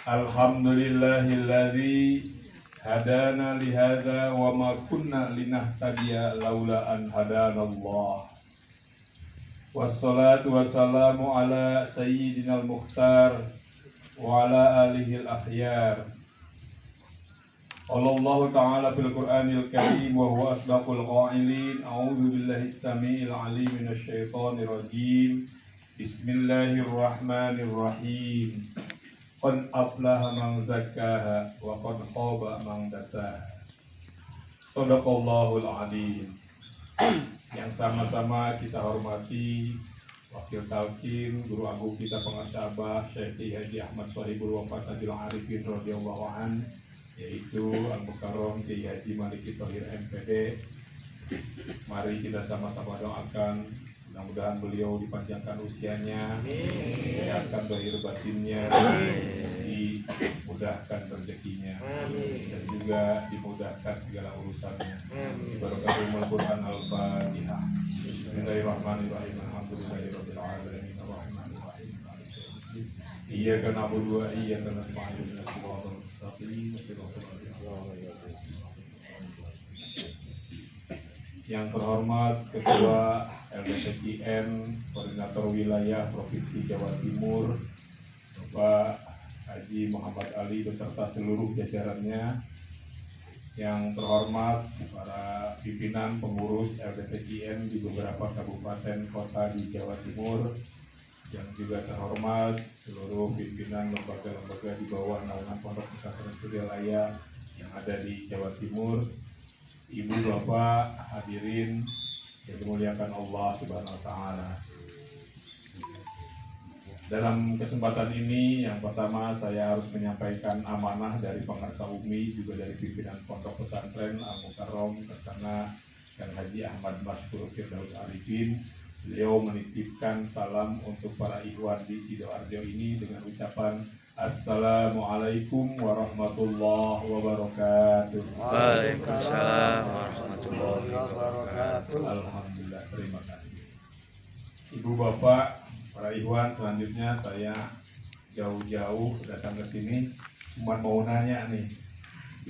Alhamdulillahilladzi hadana lihadza wa ma kunna linahtadiya laula an hadanallah. Wassalatu wassalamu ala sayyidinal mukhtar wa ala alihil akhyar. Allah Ta'ala fil Qur'anil Karim wa huwa asdaqul qailin. A'udzu billahi samiil 'alim minasy syaithanir rajim. Bismillahirrahmanirrahim. Qad aflaha man zakkaha wa qad khaba man dassaha. Shadaqallahul 'azim. Yang sama-sama kita hormati Wakil Talqin, Guru Agung kita Pengasabah Syekh Haji Ahmad Shahibul Wafatil Arifin radhiyallahu an, yaitu Al-Mukarram Kiai Haji Maliki Thohir MPD. Mari kita sama-sama doakan mudah-mudahan beliau dipanjangkan usianya, disehatkan zahir batinnya, dimudahkan rezekinya, dan juga dimudahkan segala urusannya. Barakatuh Al-Quran Al-Fatihah. Bismillahirrahmanirrahim. Alhamdulillahirabbil alamin. Arrahmanirrahim. Iyyaka na'budu wa iyyaka nasta'in. Shiratal mustaqim. Yang terhormat Ketua LDPKN Koordinator Wilayah Provinsi Jawa Timur Bapak Haji Muhammad Ali beserta seluruh jajarannya, yang terhormat para pimpinan pengurus LDPKN di beberapa kabupaten kota di Jawa Timur, yang juga terhormat seluruh pimpinan lembaga-lembaga di bawah naungan Pondok Pesantren Suryalaya yang ada di Jawa Timur, Ibu Bapak hadirin yang dimuliakan Allah Subhanahu wa Ta'ala. Dalam kesempatan ini, yang pertama saya harus menyampaikan amanah dari Pengarsa Umi, juga dari pimpinan Pondok Pesantren Al-Mukarram Kesana dan Haji Ahmad Masyhur Firdaus Arifin. Beliau menitipkan salam untuk para ikhwan di Sidoarjo ini dengan ucapan Assalamualaikum warahmatullahi wabarakatuh. Waalaikumsalam warahmatullahi wabarakatuh. Alhamdulillah, terima kasih. Ibu bapak, para ikhwan, selanjutnya saya jauh-jauh datang ke sini cuma mau nanya nih,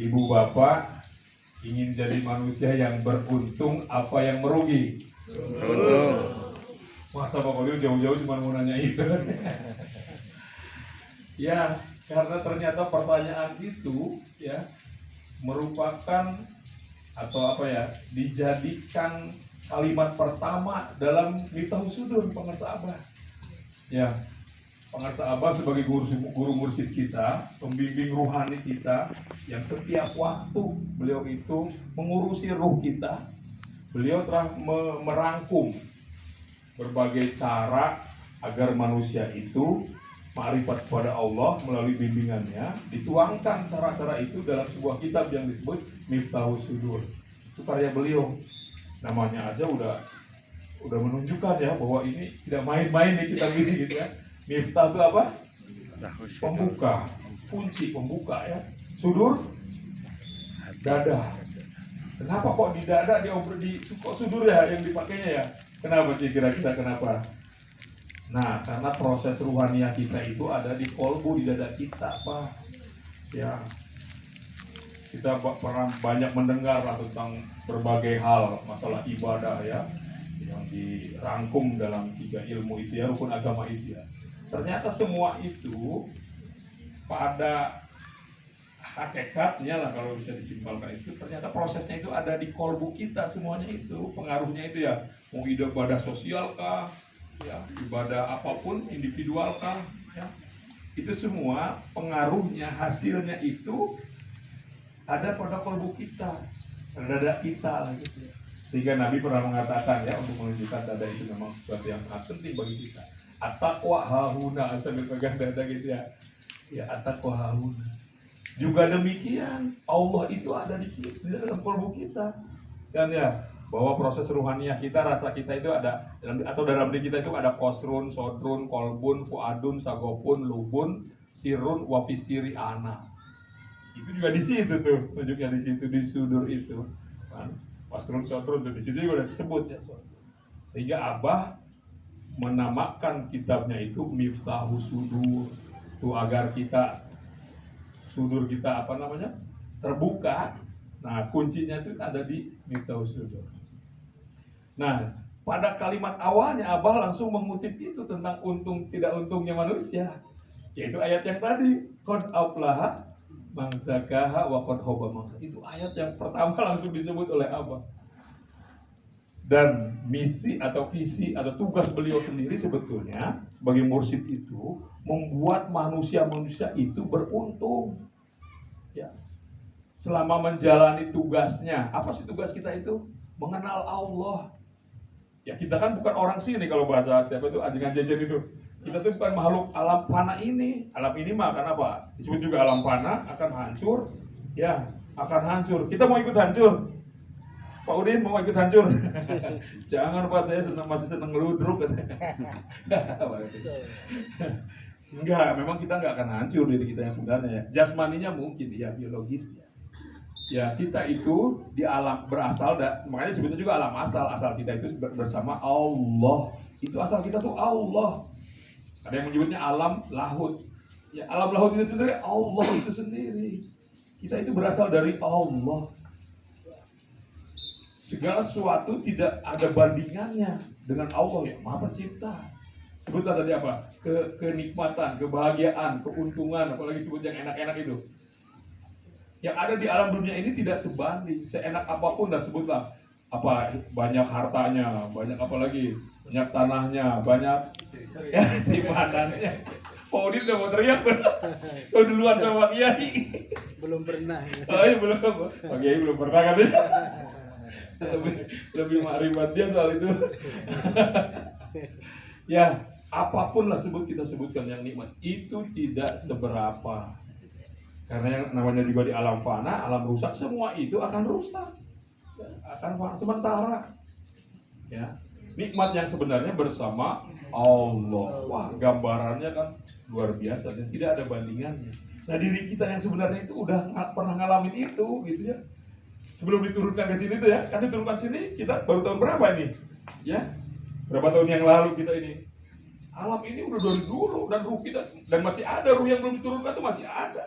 ibu bapak ingin jadi manusia yang beruntung apa yang merugi? Beruntung. Masa Pak Kolio jauh-jauh cuma mau nanya itu? Ya, karena ternyata pertanyaan itu ya merupakan atau apa ya, dijadikan kalimat pertama dalam Miftahus Sudur Pengarsa Abah. Ya, Pengarsa Abah sebagai guru mursyid kita, pembimbing ruhani kita, yang setiap waktu beliau itu mengurusi ruh kita. Beliau telah merangkum berbagai cara agar manusia itu ma'rifat kepada Allah melalui bimbingannya, dituangkan cara-cara itu dalam sebuah kitab yang disebut Miftahus Sudur. Itu karya beliau. Namanya aja udah menunjukkan ya bahwa ini tidak main-main di kitab ini gitu ya. Miftah itu apa? Pembuka, kunci pembuka ya. Sudur, dada. Kenapa kok di dada di kok sudur ya yang dipakainya ya? Kenapa kira-kira kenapa? Nah, karena proses ruhaniah kita itu ada di kolbu, di dada kita, Pak. Ya, kita pernah banyak mendengar tentang berbagai hal, masalah ibadah ya, yang dirangkum dalam 3 ilmu itu ya, rukun agama itu ya. Ternyata semua itu pada hakikatnya lah, kalau bisa disimpulkan itu, ternyata prosesnya itu ada di kolbu kita semuanya itu, pengaruhnya itu ya, mau ibadah sosial kah? Ya, ibadah apapun, individual kah, ya, itu semua pengaruhnya, hasilnya itu ada pada kolbu kita, pada dada kita lah gitu ya. Sehingga Nabi pernah mengatakan ya, untuk menunjukkan dada itu memang sesuatu yang sangat penting bagi kita. At-taqwa hahuna, sambil pegang dada gitu ya. Ya, at-taqwa hahuna. Juga demikian, Allah itu ada di dalam kolbu kita. Kan ya, bahwa proses ruhaniah kita, rasa kita itu ada atau dalam diri kita itu ada kosrun, sodrun, kolbun, fuadun, sagopun, lubun, sirun, wafisiri ana. Itu juga di situ tuh, tunjuknya di situ, di sudur itu kan, kosrun, sodrun tuh di situ juga udah disebut ya. Sehingga Abah menamakan kitabnya itu Miftahus Sudur, tuh agar kita sudur kita terbuka. Nah, kuncinya itu ada di Miftahus Sudur. Nah, pada kalimat awalnya Abah langsung mengutip itu tentang untung tidak untungnya manusia, yaitu ayat yang tadi, qad aflaha man zakaha wa qad khaba man. Itu ayat yang pertama langsung disebut oleh Abah. Dan misi atau visi atau tugas beliau sendiri sebetulnya sebagai mursyid itu membuat manusia-manusia itu beruntung. Ya. Selama menjalani tugasnya, apa sih tugas kita itu? Mengenal Allah. Ya, kita kan bukan orang sini, kalau bahasa siapa itu ajengan jajan itu. Kita tuh bukan makhluk alam fana ini. Alam ini mah akan apa? Disebut juga alam fana, akan hancur. Ya, akan hancur. Kita mau ikut hancur? Pak Udin mau ikut hancur? Jangan Pak, saya masih seneng ngeludruk. Enggak, memang kita enggak akan hancur diri kita yang sebenarnya ya. Jasmaninya mungkin, ya biologisnya. Ya, kita itu di alam berasal, makanya sebetulnya juga alam asal kita itu bersama Allah. Itu asal kita tuh Allah. Ada yang menyebutnya alam lahut. Ya, alam lahut itu sendiri Allah itu sendiri. Kita itu berasal dari Allah. Segala sesuatu tidak ada bandingannya dengan Allah yang Maha Pencipta. Sebutlah tadi apa? Kenikmatan, kebahagiaan, keuntungan, apalagi sebut yang enak-enak itu. Yang ada di alam dunia ini tidak sebanding, seenak apapun dah sebutlah. Apa banyak hartanya, banyak apalagi, banyak tanahnya, banyak ya simpadannya. Pak Udin udah mau teriak tuh. Oh, duluan sama Pak Kiai. Belum pernah. Oh iya belum. Pak Kiai belum pernah katanya. Lebih makrifat dia soal itu. Ya, apapun lah kita sebutkan yang nikmat itu tidak seberapa. Karena yang namanya juga di alam fana, alam rusak, semua itu akan rusak. Akan sementara. Ya. Nikmat yang sebenarnya bersama Allah. Wah, gambarannya kan luar biasa dan tidak ada bandingannya. Nah, diri kita yang sebenarnya itu udah pernah ngalamin itu gitu ya. Sebelum diturunkan ke sini tuh ya, kan diturunkan sini kita baru tahun berapa ini? Ya, berapa tahun yang lalu kita ini? Alam ini udah dari dulu dan ruh kita dan masih ada ruh yang belum diturunkan tuh masih ada.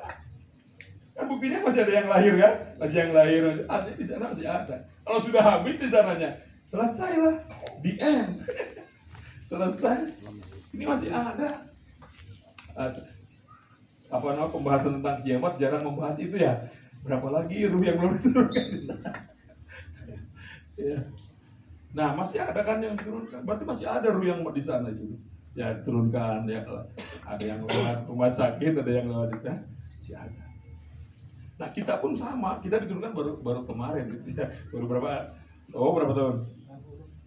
Kan buktinya masih ada yang lahir kan? Masih yang lahir, ada di sana masih ada. Kalau sudah habis di sananya, selesailah, the end. Selesai. Ini masih ada. Apa namanya pembahasan tentang kiamat jarang membahas itu ya. Berapa lagi ruh yang belum diturunkan di sana? Ya. Nah, masih ada kan yang diturunkan. Berarti masih ada ruh yang di sana itu. Ya, diturunkan ya. Ada yang lewat rumah sakit, ada yang lewat itu. Masih ada. Nah, kita pun sama. Kita diturunkan baru kemarin gitu ya. Baru berapa? Oh, berapa tahun?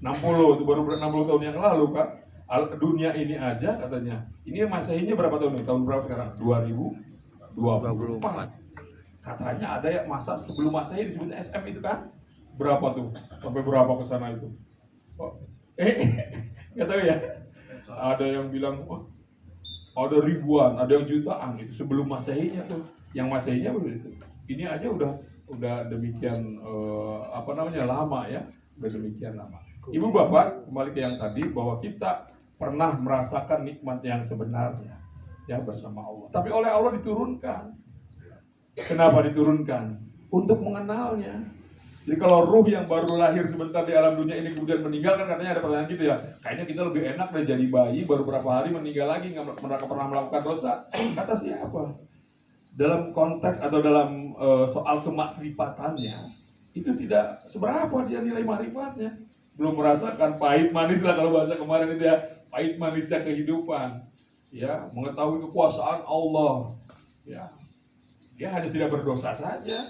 60 itu baru 60 tahun yang lalu, Kak. Dunia ini aja katanya. Ini Masehinya berapa tahun? Tahun berapa sekarang? 2024. Katanya ada yang masa sebelum Masehi disebutnya SM itu kan? Berapa tuh? Sampai berapa ke sana itu? Oh, nggak tahu ya. Ada yang bilang ada ribuan, ada yang jutaan itu sebelum Masehinya tuh. Yang Masehinya begitu. Ini aja udah demikian lama ya. Udah demikian lama. Ibu Bapak, kembali ke yang tadi bahwa kita pernah merasakan nikmat yang sebenarnya ya bersama Allah. Tapi oleh Allah diturunkan. Kenapa diturunkan? Untuk mengenalnya. Jadi kalau ruh yang baru lahir sebentar di alam dunia ini kemudian meninggal, kan katanya ada pertanyaan gitu ya. Kayaknya kita lebih enak dari jadi bayi baru berapa hari meninggal lagi nggak pernah melakukan dosa. Kata siapa? Dalam konteks atau dalam soal kemakrifatannya itu tidak seberapa dia nilai makrifatnya. Belum merasakan pahit manis lah kalau bahasa kemarin itu ya, pahit manisnya kehidupan. Ya, mengetahui kekuasaan Allah. Ya. Dia hanya tidak berdosa saja,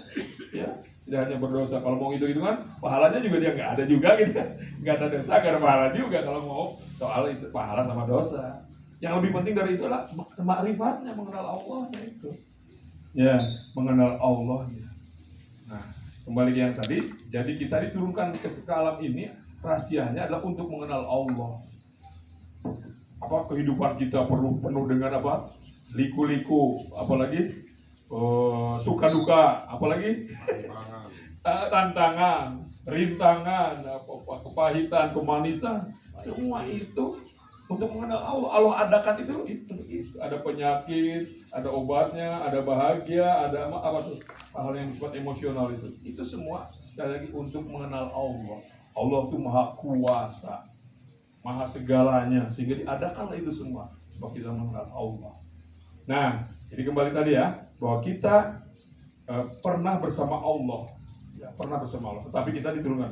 ya, tidak hanya berdosa. Kalau mau hitung-hitungan, pahalanya juga dia nggak ada juga gitu, nggak ada dosa, nggak ada pahala juga kalau mau soal itu pahala sama dosa. Yang lebih penting dari itu adalah makrifatnya, mengenal Allahnya itu, ya, mengenal Allahnya. Nah, kembali ke yang tadi, jadi kita diturunkan ke alam ini, rahasianya adalah untuk mengenal Allah. Apa kehidupan kita penuh dengan apa? Liku-liku, apalagi suka duka, apalagi tantangan, rintangan, kepahitan, kemanisan, semua itu Untuk mengenal Allah, Allah adakan itu. Ada penyakit, ada obatnya, ada bahagia, ada apa tuh? Hal yang disebut emosional itu. Itu semua sekali lagi untuk mengenal Allah. Allah itu maha kuasa, maha segalanya, sehingga diadakanlah itu semua supaya kita mengenal Allah. Nah, jadi kembali tadi ya, bahwa kita pernah bersama Allah, ya, pernah bersama Allah, tetapi kita diturunkan.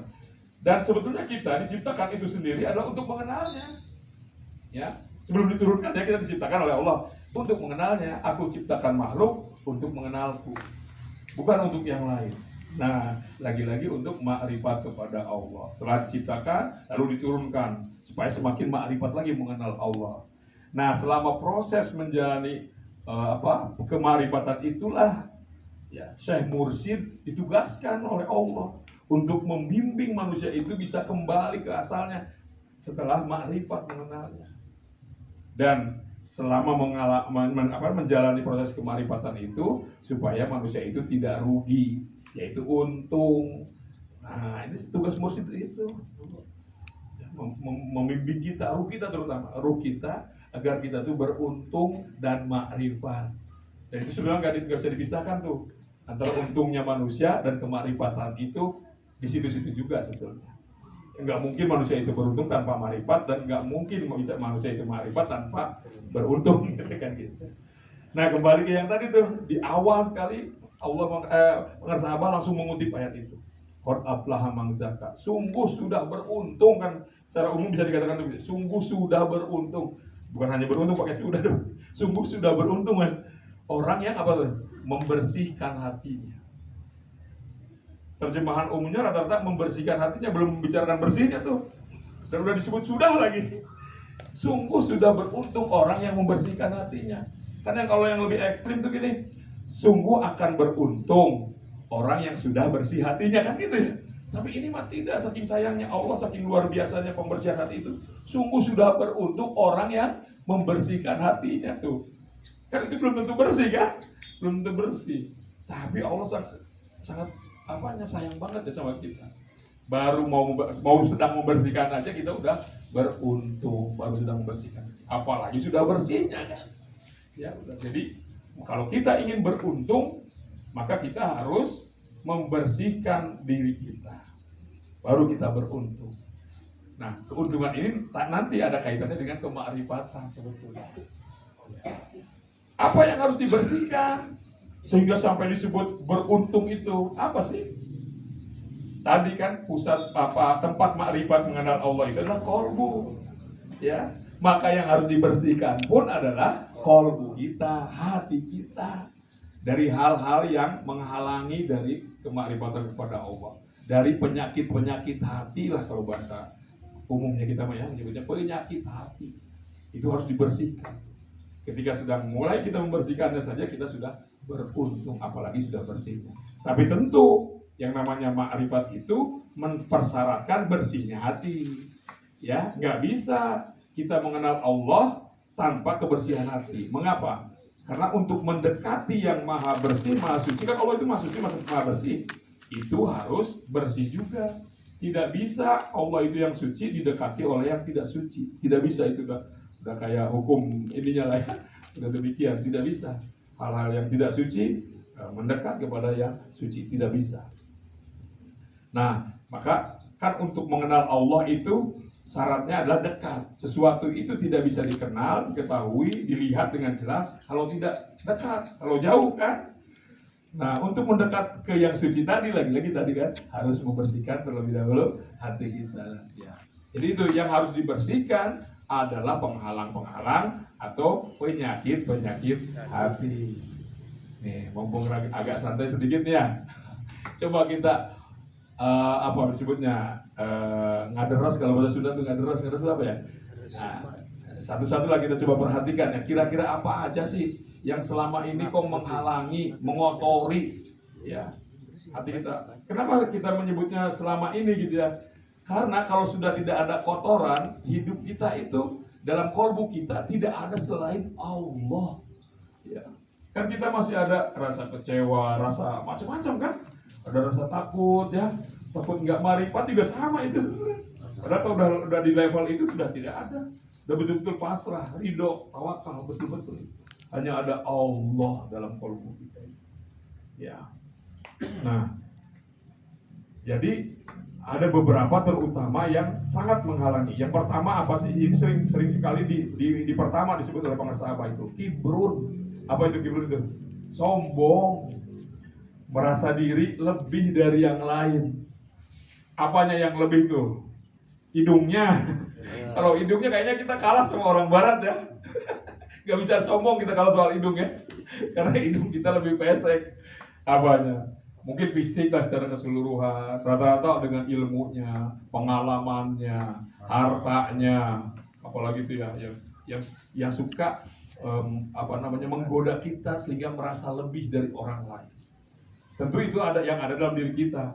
Dan sebetulnya kita diciptakan itu sendiri adalah untuk mengenalnya. Ya, sebelum diturunkan ya kita diciptakan oleh Allah untuk mengenalnya. Aku ciptakan makhluk untuk mengenalku, bukan untuk yang lain. Nah, lagi-lagi untuk makrifat kepada Allah. Setelah diciptakan, lalu diturunkan supaya semakin makrifat lagi mengenal Allah. Nah, selama proses menjalani kemarifatan itulah, ya, Syekh Mursyid ditugaskan oleh Allah untuk membimbing manusia itu bisa kembali ke asalnya setelah makrifat mengenalnya. Dan selama menjalani proses kemarifatan itu supaya manusia itu tidak rugi, yaitu untung. Nah, ini tugas mursyid itu membimbing kita, ruh kita terutama, ruh kita agar kita tuh beruntung dan makrifat. Dan itu sebenarnya nggak bisa dipisahkan tuh antara untungnya manusia dan kemarifatan itu di situ-situ juga sebetulnya. Nggak mungkin manusia itu beruntung tanpa makrifat, dan nggak mungkin bisa manusia itu makrifat tanpa beruntung, kan gitu. Nah, kembali ke yang tadi tuh, di awal sekali Allah sahabat langsung mengutip ayat itu. Qad aflaha man zakka. Sungguh sudah beruntung, kan secara umum bisa dikatakan begitu. Sungguh sudah beruntung. Bukan hanya beruntung pakai sudah dong. Sungguh sudah beruntung, Mas. Orang yang apa tuh? Membersihkan hatinya. Terjemahan umumnya rata-rata membersihkan hatinya, belum membicarakan bersihnya tuh. Dan udah disebut sudah lagi. Sungguh sudah beruntung orang yang membersihkan hatinya. Karena kalau yang lebih ekstrim tuh gini, sungguh akan beruntung orang yang sudah bersih hatinya, kan gitu ya. Tapi ini mah tidak, saking sayangnya Allah, saking luar biasanya pembersihan hati itu. Sungguh sudah beruntung orang yang membersihkan hatinya tuh. Kan itu belum tentu bersih kan? Belum tentu bersih. Tapi Allah sangat sayang banget ya sama kita. Baru mau sedang membersihkan aja kita udah beruntung, baru sedang membersihkan. Apalagi sudah bersihnya kan? Ya udah. Jadi kalau kita ingin beruntung, maka kita harus membersihkan diri kita, baru kita beruntung. Nah, keuntungan ini nanti ada kaitannya dengan kemakrifatan sebetulnya. Apa yang harus dibersihkan sehingga sampai disebut beruntung itu apa sih? Tadi kan tempat makrifat mengenal Allah itu adalah kolbu, ya. Maka yang harus dibersihkan pun adalah kolbu kita, hati kita, dari hal-hal yang menghalangi dari kemakrifatan kepada Allah, dari penyakit-penyakit hati lah kalau bahasa umumnya kita menyebutnya penyakit hati. Itu harus dibersihkan. Ketika sedang mulai kita membersihkannya saja kita sudah beruntung, apalagi sudah bersihnya. Tapi tentu yang namanya makrifat itu mempersyaratkan bersihnya hati. Ya, nggak bisa kita mengenal Allah tanpa kebersihan hati. Mengapa? Karena untuk mendekati yang maha bersih, maha suci, kan Allah itu maha suci, maha bersih, itu harus bersih juga. Tidak bisa Allah itu yang suci didekati oleh yang tidak suci. Tidak bisa, itu udah kayak hukum ininya lah ya. Udah demikian, tidak bisa. Hal-hal yang tidak suci mendekat kepada yang suci, tidak bisa. Nah, maka kan untuk mengenal Allah itu syaratnya adalah dekat. Sesuatu itu tidak bisa dikenal, diketahui, dilihat dengan jelas kalau tidak dekat, kalau jauh kan. Nah, untuk mendekat ke yang suci tadi, lagi-lagi tadi kan harus membersihkan terlebih dahulu hati kita. Ya. Jadi itu yang harus dibersihkan adalah penghalang-penghalang atau penyakit-penyakit hati. Nih, mumpung agak santai sedikit ya. Coba kita apa disebutnya ngaderas, kalau bahasa Sunda itu ngaderas apa ya? Nah, satu-satu lah kita coba perhatikan ya, kira-kira apa aja sih yang selama ini kok menghalangi, mengotori ya hati kita. Kenapa kita menyebutnya selama ini gitu ya? Karena kalau sudah tidak ada kotoran, hidup kita itu dalam kolbu kita tidak ada selain Allah. Ya. Kan kita masih ada rasa kecewa, rasa macam-macam kan? Ada rasa takut ya, takut nggak marifat juga sama itu sebenarnya. Padahal kalau udah di level itu sudah tidak ada, dan betul-betul pasrah, ridho, tawakal betul-betul. Hanya ada Allah dalam kalbu kita. Ya. Nah, jadi ada beberapa terutama yang sangat menghalangi. Yang pertama apa sih? Ini sering sekali di pertama disebut oleh para sahabat itu kibrun. Apa itu kibrun itu? Sombong, merasa diri lebih dari yang lain. Apanya yang lebih tuh? Hidungnya. Kalau hidungnya kayaknya kita kalah sama orang barat ya. Gak bisa sombong kita kalau soal hidung ya. Karena hidung kita lebih pesek. Apanya? Mungkin fisik lah secara keseluruhan. Rata-rata dengan ilmunya, pengalamannya, hartanya, apalagi itu ya yang suka menggoda kita sehingga merasa lebih dari orang lain. Tentu itu ada yang ada dalam diri kita.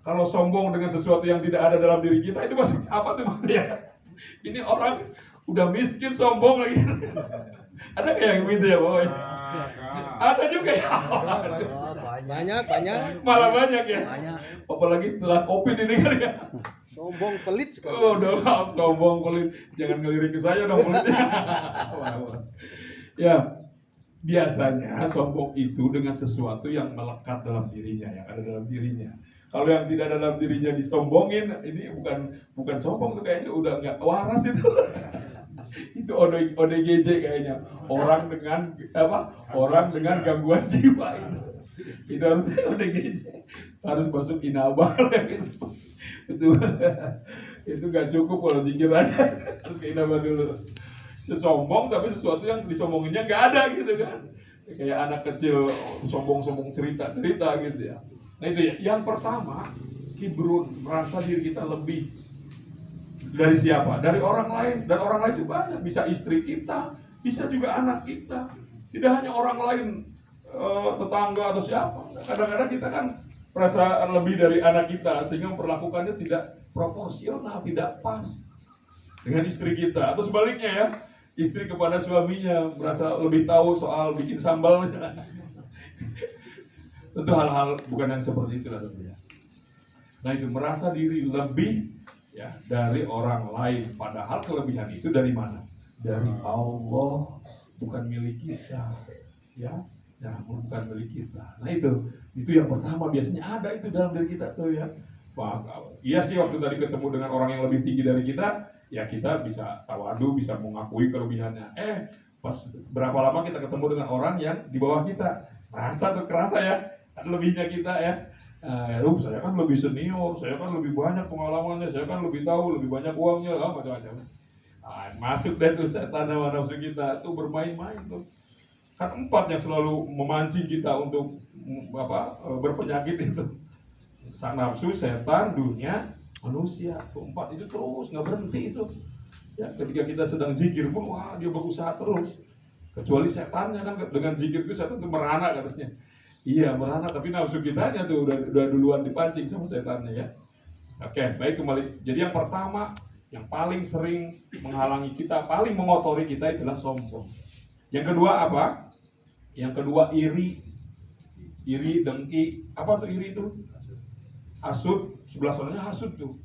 Kalau sombong dengan sesuatu yang tidak ada dalam diri kita, itu maksudnya apa tuh maksudnya? Ini orang udah miskin sombong lagi. Ada kayak yang gitu ya Pak? Ada juga ya. Banyak. Malah banyak ya. Banyak. Apalagi setelah COVID ini kali ya. Sombong pelit sekali. Oh, udah sombong pelit. Jangan ngelirik ke saya dong pelitnya. Ya, biasanya sombong itu dengan sesuatu yang melekat dalam dirinya, yang ada dalam dirinya. Kalau yang tidak ada dalam dirinya disombongin, ini bukan sombong tuh kayaknya udah nggak waras itu. Itu ODGJ kayaknya. Orang dengan gangguan jiwa itu. Itu harusnya ODGJ. Harus masuk inabah gitu. Itu nggak cukup kalau dikir aja. Harus ke inabah dulu. Sombong tapi sesuatu yang disombonginnya nggak ada gitu kan. Kayak anak kecil sombong-sombong cerita gitu ya. Nah itu ya, yang pertama kibrun, merasa diri kita lebih dari siapa? Dari orang lain. Dan orang lain juga banyak, bisa istri kita, bisa juga anak kita. Tidak hanya orang lain, tetangga atau siapa. Kadang-kadang kita kan merasa lebih dari anak kita sehingga memperlakukannya tidak proporsional, tidak pas dengan istri kita. Atau sebaliknya ya, istri kepada suaminya merasa lebih tahu soal bikin sambalnya. Tentu hal-hal bukan yang seperti itulah tentunya. Nah itu merasa diri lebih ya dari orang lain, padahal kelebihan itu dari mana? Dari Allah, bukan milik kita, ya bukan milik kita. Nah itu yang pertama biasanya ada itu dalam diri kita tuh ya. Iya sih waktu tadi ketemu dengan orang yang lebih tinggi dari kita, ya kita bisa tawadu, bisa mengakui kelebihannya. Pas berapa lama kita ketemu dengan orang yang di bawah kita, kerasa ya. Lebihnya kita ya, saya kan lebih senior, saya kan lebih banyak pengalamannya, saya kan lebih tahu, lebih banyak uangnya, macam-macam. Masuk deh tuh setan sama nafsu kita tuh bermain-main tuh. Kan 4 yang selalu memancing kita untuk berpenyakit itu. Sang nafsu, setan, dunia, manusia. Tuh 4 itu terus nggak berhenti itu. Ya, ketika kita sedang zikir pun, wah dia berusaha terus. Kecuali setannya kan dengan zikir itu setan tuh merana katanya. Iya merana, tapi nafsu kitanya tuh udah duluan dipancing sama setannya ya. Oke, baik kembali. Jadi yang pertama, yang paling sering menghalangi kita, paling mengotori kita itulah sombong. Yang kedua apa? Yang kedua iri, dengki. Apa tuh iri itu? Hasud. Sebelah sananya hasud tuh.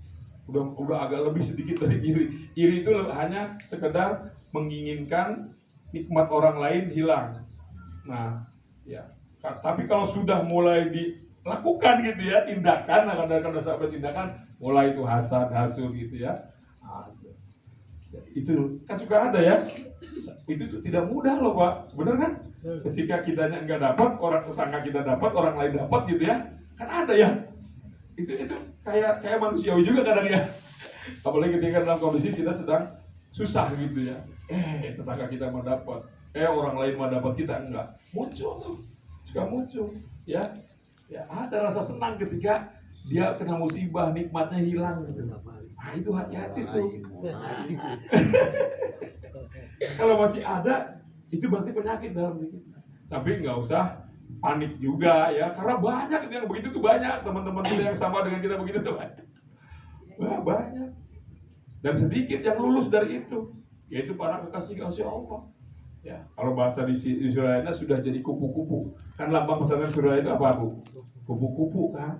Udah agak lebih sedikit dari iri. Iri itu hanya sekedar menginginkan nikmat orang lain hilang. Nah, ya. Tapi kalau sudah mulai dilakukan gitu ya tindakan, kadang-kadang sampai tindakan mulai itu hasad gitu ya. Itu kan juga ada ya. Itu tidak mudah loh Pak, bener kan? Ketika kitanya nggak dapat, orang tetangga kita dapat, orang lain dapat gitu ya, kan ada ya. Itu kayak manusiawi juga kadang ya. Apalagi ketika dalam kondisi kita sedang susah gitu ya. Tetangga kita mau dapat, orang lain mau dapat, kita enggak. Muncul tuh. Juga muncul ya ada rasa senang ketika dia kena musibah, nikmatnya hilang gitu. Nah itu hati-hati tuh. Kalau masih ada itu berarti penyakit dalam diri kita. Tapi nggak usah panik juga ya, karena banyak yang begitu tuh, banyak teman-teman kita yang sama dengan kita begitu tuh banyak. Dan sedikit yang lulus dari itu, yaitu para kekasih Allah. Ya, kalau bahasa di surah itu sudah jadi kupu-kupu. Kan lambang pesantren surah itu apa Bu? Kupu-kupu kan.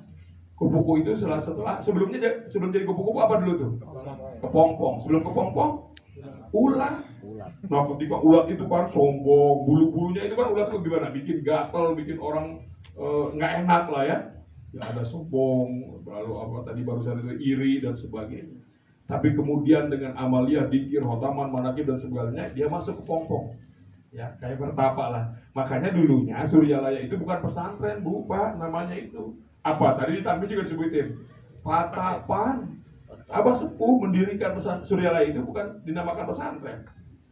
Kupu-kupu itu sebelum jadi kupu-kupu apa dulu tuh? Kepompong. Sebelum kepompong Ular. Ulat. Nah ketika ulat itu kan sombong, bulu-bulunya itu kan ulat itu gimana? Bikin gatel, bikin orang nggak enak lah ya. Ya ada sombong, lalu apa tadi barusan itu iri dan sebagainya. Tapi kemudian dengan amalia, dikir, hotaman, manakib dan sebagainya, dia masuk ke pompong. Ya kayak bertapa lah. Makanya dulunya Suryalaya itu bukan pesantren, Bu, Pak, namanya itu. Apa? Tadi di Tanbih juga disebutin. Patapan. Abah Sepuh mendirikan Suryalaya itu bukan dinamakan pesantren.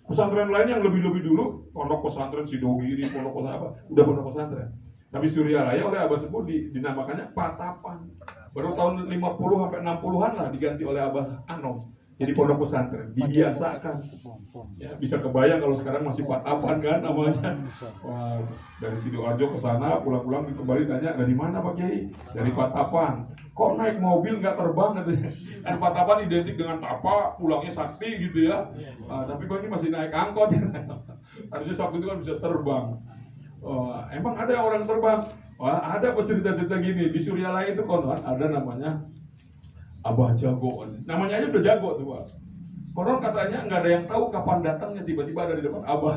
Pesantren lain yang lebih-lebih dulu, pondok pesantren Sidogiri, pondok pesantren apa, udah pondok pesantren. Tapi Suryalaya oleh Abah Sepuh dinamakannya Patapan. Baru tahun 50 sampai 60-an lah diganti oleh Abah Anom. Jadi pondok pesantren, dibiasakan. Ya, bisa kebayang kalau sekarang masih Patapan kan namanya. Wah, dari Sidoarjo ke sana, pulang-pulang kembali tanya, dari mana Pak Kiai? Dari Patapan. Kok naik mobil nggak terbang katanya? Kan Patapan identik dengan tapa, pulangnya sakti gitu ya. Tapi kok ini masih naik angkot. Harusnya sakti itu kan bisa terbang. Emang ada orang terbang? Wah, ada kok cerita-cerita gini. Di Suryalaya itu konon ada namanya Abah Jago. Namanya aja udah jago tuh Pak. Konon katanya nggak ada yang tahu kapan datangnya, tiba-tiba ada di depan Abah.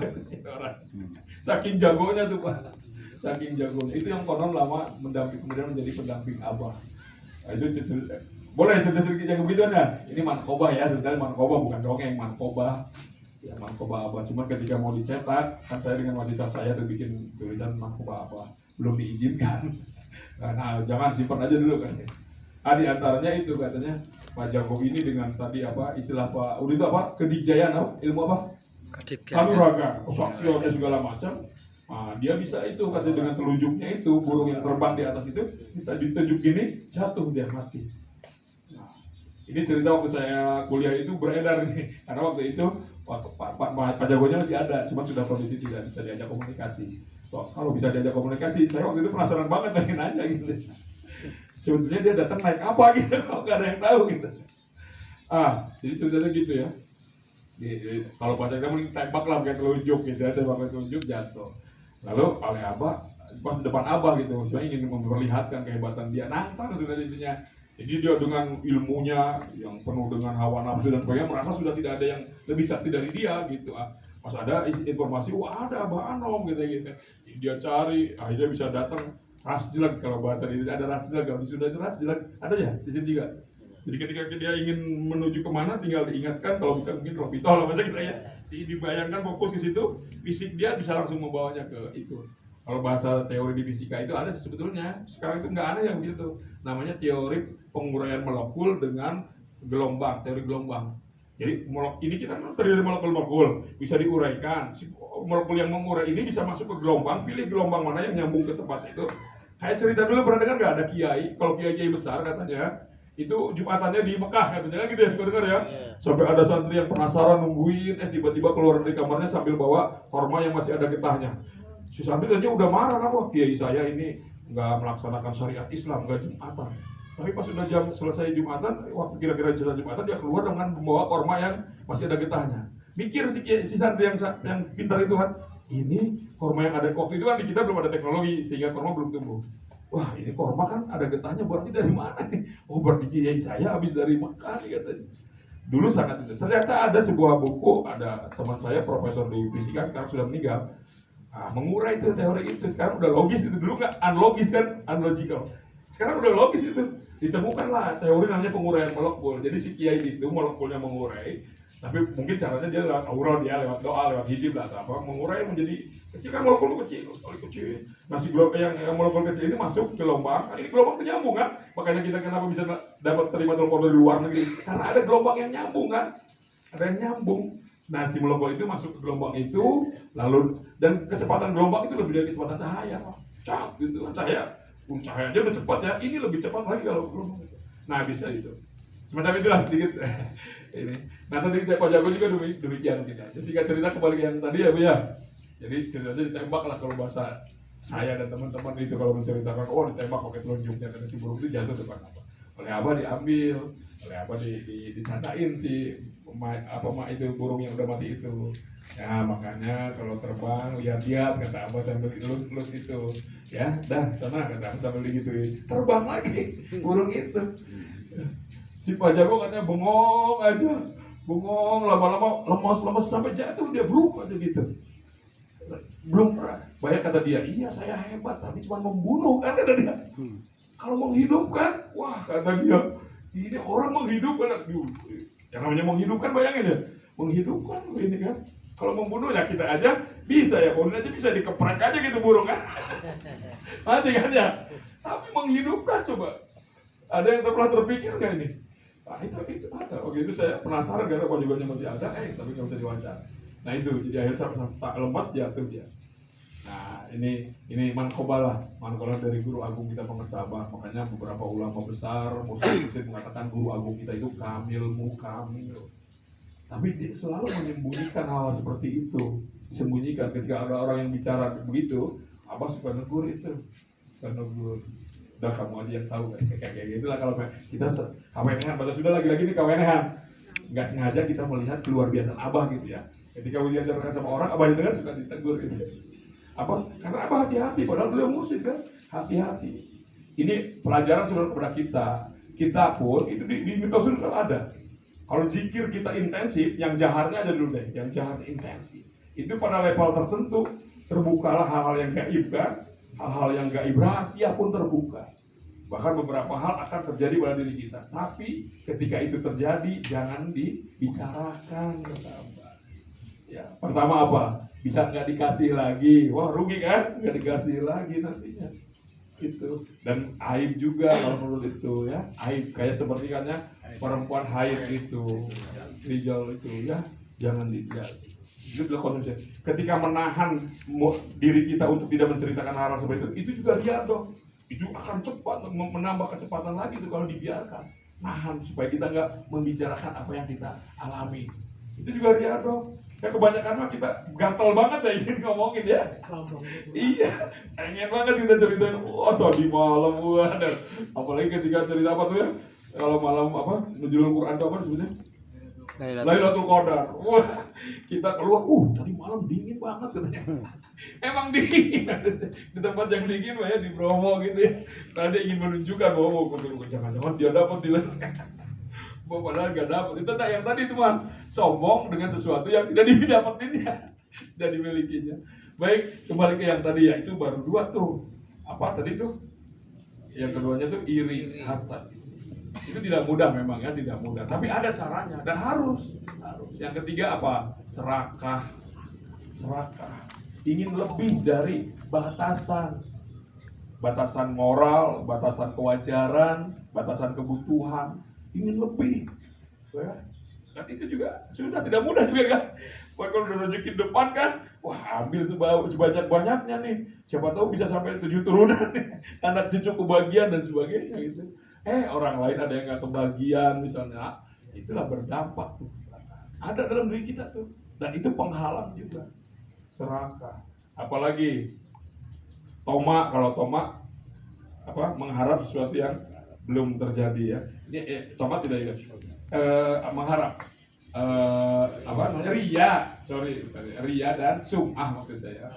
Saking jagonya tuh Pak. Saking jagonya. Itu yang konon lama mendamping, kemudian menjadi pendamping Abah. Nah, itu cerita. Boleh cerita sedikit yang begituan ya? Ini mankoba ya, sebenarnya mankoba bukan dongeng, mankoba. Ya mankoba Abah. Cuma ketika mau dicetak, kan saya dengan mahasiswa saya tuh bikin tulisan mankoba Abah. Belum diizinkan. Nah, jangan simpan aja dulu kan. Di antaranya itu katanya Pak Jago ini dengan tadi apa istilah Pak Udi itu apa? Kedikjayaan apa? Ilmu apa? Kanuraga, kesaktiannya segala macam. Nah, dia bisa itu katanya dengan telunjuknya itu burung yang terbang di atas itu kita ditunjuk gini jatuh dia mati. Nah, ini cerita waktu saya kuliah itu beredar nih karena waktu itu Pak Jagonya masih ada, cuma sudah kondisi tidak bisa diajak komunikasi. So, kalau bisa diajak komunikasi, saya waktu itu penasaran banget pengen nanya gitu. Sebetulnya dia datang naik apa gitu, kalau nggak ada yang tahu gitu. Jadi ceritanya gitu ya. Kalau bahasa kita mending tembak lah pakai telunjuk gitu ya, tembak pakai telunjuk jatuh. Lalu oleh Abah, pas depan Abah gitu, saya ingin memperlihatkan kehebatan dia, nantang sudah intinya. Jadi dia dengan ilmunya yang penuh dengan hawa nafsu dan sebagainya merasa sudah tidak ada yang lebih sakti dari dia gitu. Pas ada informasi, wah ada Abah Anom gitu. Jadi dia cari, akhirnya bisa datang rasjelag kalau bahasa ini ada rasjelag, kalau sudah itu rasjelag ada ya di sini juga. Jadi ketika dia ingin menuju kemana tinggal diingatkan, kalau bisa mungkin roh pitol masa kita ya. Dibayangkan fokus ke situ, fisik dia bisa langsung membawanya ke itu. Kalau bahasa teori di fisika itu ada sebetulnya, sekarang itu nggak ada yang begitu. Namanya teori penguraian molekul dengan gelombang, teori gelombang. Jadi ini kita terdiri dari molekul-molekul bisa diuraikan. Si molekul yang mengurai ini bisa masuk ke gelombang, pilih gelombang mana yang nyambung ke tempat itu. Kayak cerita dulu pernah dengar nggak ada kiai, kalau kiai besar katanya itu jumatannya di Mekah katanya gitu ya, suka dengar ya. Sampai ada santri yang penasaran nungguin, tiba-tiba keluar dari kamarnya sambil bawa korma yang masih ada getahnya. Si santri tadi udah marah kan, wah kiai saya ini nggak melaksanakan syariat Islam, nggak jumatan. Tapi pas sudah jam selesai jumatan, waktu kira-kira jam jumatan dia keluar dengan membawa korma yang masih ada getahnya. Mikir si santri yang pintar itu kan, ini korma yang ada waktu itu kan di kita belum ada teknologi sehingga korma belum tumbuh. Wah ini korma kan ada getahnya, berarti dari mana nih? Oh berarti kiai saya habis dari Mekah nih katanya. Dulu sangat itu. Ternyata ada sebuah buku, ada teman saya profesor di fisika sekarang sudah meninggal. Mengurai itu teori itu sekarang udah logis itu, dulu nggak unlogis kan, unlogical. Sekarang udah logis itu. Ditemukanlah teori namanya penguraian molekul. Jadi si kiai itu molekulnya mengurai, tapi mungkin caranya dia lewat aura, dia lewat doa, lewat hijab lah, apa mengurai menjadi kecil kan, molekul kecil sekali kecil. Nah si yang molekul kecil ini masuk ke gelombang, ini gelombang itu nyambung kan, makanya kita kenapa bisa dapat terima telepon dari luar negeri, karena ada gelombang yang nyambung kan, ada yang nyambung. Nah si molekul itu masuk ke gelombang itu, lalu dan kecepatan gelombang itu lebih dari kecepatan cahaya, cak gitu kan, cahaya aja udah cepat ya, ini lebih cepat lagi kalau gelombang itu. Nah bisa itu, semacam itulah sedikit ini. Nah tadi Pak Jago juga demikian kita. Jadi singkat cerita kembali ke yang tadi ya Bu ya. Jadi ceritanya ditembak lah kalau bahasa saya dan teman-teman itu kalau menceritakan, oh ditembak pakai telunjuknya dan si burung itu jatuh depan apa. Oleh Abah diambil, oleh Abah dicandain si itu burung yang udah mati itu. Ya makanya kalau terbang lihat-lihat kata Abah sambil elus-elus itu. Ya, dah sana kata Abah sambil digituin. Terbang lagi burung itu. Si Pak Jago katanya bengong aja. bengong, lama-lama lemas sampai jatuh dia berubah aja gitu. Belum pernah. Banyak kata dia, iya saya hebat tapi cuma membunuh kan kata dia. Kalau menghidupkan, wah kata dia, ini orang menghidupkan. Yang namanya menghidupkan bayangin ya, menghidupkan ini kan. Kalau membunuh ya kita aja bisa ya, bunuh aja bisa dikeprek aja gitu burung kan. Mati kan ya. Tapi menghidupkan coba. Ada yang pernah terpikir nggak ini? Nah itu ada. Oke itu saya penasaran karena konjugannya masih ada, tapi nggak bisa diwawancara. Nah itu jadi akhirnya saya tak lemas jatuh dia. Nah ini mankobalah dari guru agung kita pengesabah. Makanya beberapa ulama besar muslim mengatakan guru agung kita itu kamil. Tapi dia selalu menyembunyikan hal seperti itu. Disembunyikan ketika ada orang yang bicara begitu, Abah suka negur itu. Suka negur. Udah kamu aja yang tahu kayak gitulah kalau kita kawenehan. Pada sudah lagi-lagi nih kawenehan. Nggak sengaja kita melihat keluar biasa Abah gitu ya. Ketika dia bicara sama orang, Abah itu kan suka ditegur gitu. Apa? Karena Abah hati-hati, padahal beliau musik kan. Hati-hati. Ini pelajaran sebenarnya kepada kita. Kita pun itu di mitos itu kan ada. Kalau zikir kita intensif, yang jaharnya aja dulu deh, yang jahar intensif. Itu pada level tertentu terbukalah hal-hal yang gaib kan, hal-hal yang gaib rahasia pun terbuka. Bahkan beberapa hal akan terjadi pada diri kita. Tapi ketika itu terjadi, jangan dibicarakan. Ya, pertama apa? Bisa nggak dikasih lagi? Wah rugi kan? Nggak dikasih lagi nantinya. Itu dan aib juga kalau menurut itu ya, aib kayak seperti katanya perempuan haid itu, rijal itu ya, jangan dilihat. Itu adalah konsep. Ketika menahan diri kita untuk tidak menceritakan hal seperti itu juga riya dong. Itu akan cepat menambah kecepatan lagi itu kalau dibiarkan. Nahan supaya kita nggak membicarakan apa yang kita alami. Itu juga riya dong. Ya kebanyakan mah kita gatel banget ya ingin ngomongin ya. Iya, pengen banget kita ceritain. Oh tadi malam gua dan apalagi ketika cerita apa tuh ya? Kalau malam apa? Nuzulul Quran itu apa sebutnya? Lailatul Qadar. Wah, kita keluar. Tadi malam dingin banget katanya. Emang dingin di tempat yang dingin ya di Bromo gitu ya. Karena dia ingin menunjukkan bahwa jangan-jangan dia dapat di padahal nggak dapat. Itu tak yang tadi teman sombong dengan sesuatu yang tidak didapatinnya, tidak dimilikinya. Baik, kembali ke yang tadi ya, itu baru dua tuh. Apa tadi tuh? Yang keduanya tuh iri, hasad. Itu tidak mudah memang ya, tidak mudah. Tapi ada caranya dan harus. Yang ketiga apa? Serakah. Ingin lebih dari batasan moral, batasan kewajaran, batasan kebutuhan. Ingin lebih ya. Dan itu juga sudah tidak mudah juga kan. Kalau udah rezeki depan kan, wah ambil sebanyak-banyaknya nih. Siapa tahu bisa sampai 7 turunan anak cucu kebagian dan sebagainya gitu. Orang lain ada yang gak kebagian misalnya, itulah berdampak tuh. Ada dalam diri kita tuh. Dan itu penghalang juga. Serakah. Apalagi kalau toma mengharap sesuatu yang belum terjadi ya. Ini tomat tidak ingat. Mengharap ria dan sum'ah maksud saya.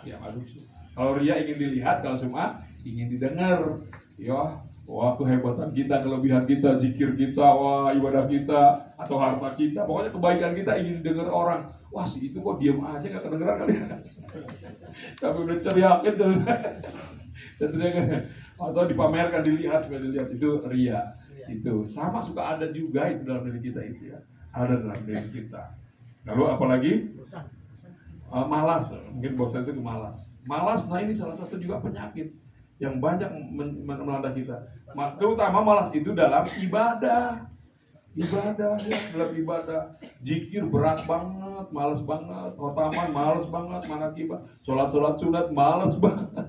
Kalau ria ingin dilihat, kalau sum'ah ingin didengar. Ya, wah kehebatan kita, kelebihan kita, zikir kita, wah ibadah kita atau harta kita, pokoknya kebaikan kita ingin didengar orang. Wah si itu kok diam aja nggak kedengeran kali ya. Tapi udah ceriakin tuh. Atau dipamerkan, dilihat itu ria. Itu sama suka ada juga itu dalam diri kita itu ya, ada dalam diri kita. Lalu apalagi malas, mungkin bosan itu malas. Nah ini salah satu juga penyakit yang banyak melanda kita, terutama malas itu dalam ibadah ya, dalam ibadah. Zikir berat banget, malas banget. Khotaman malas banget, manakibah, sholat sunat malas banget.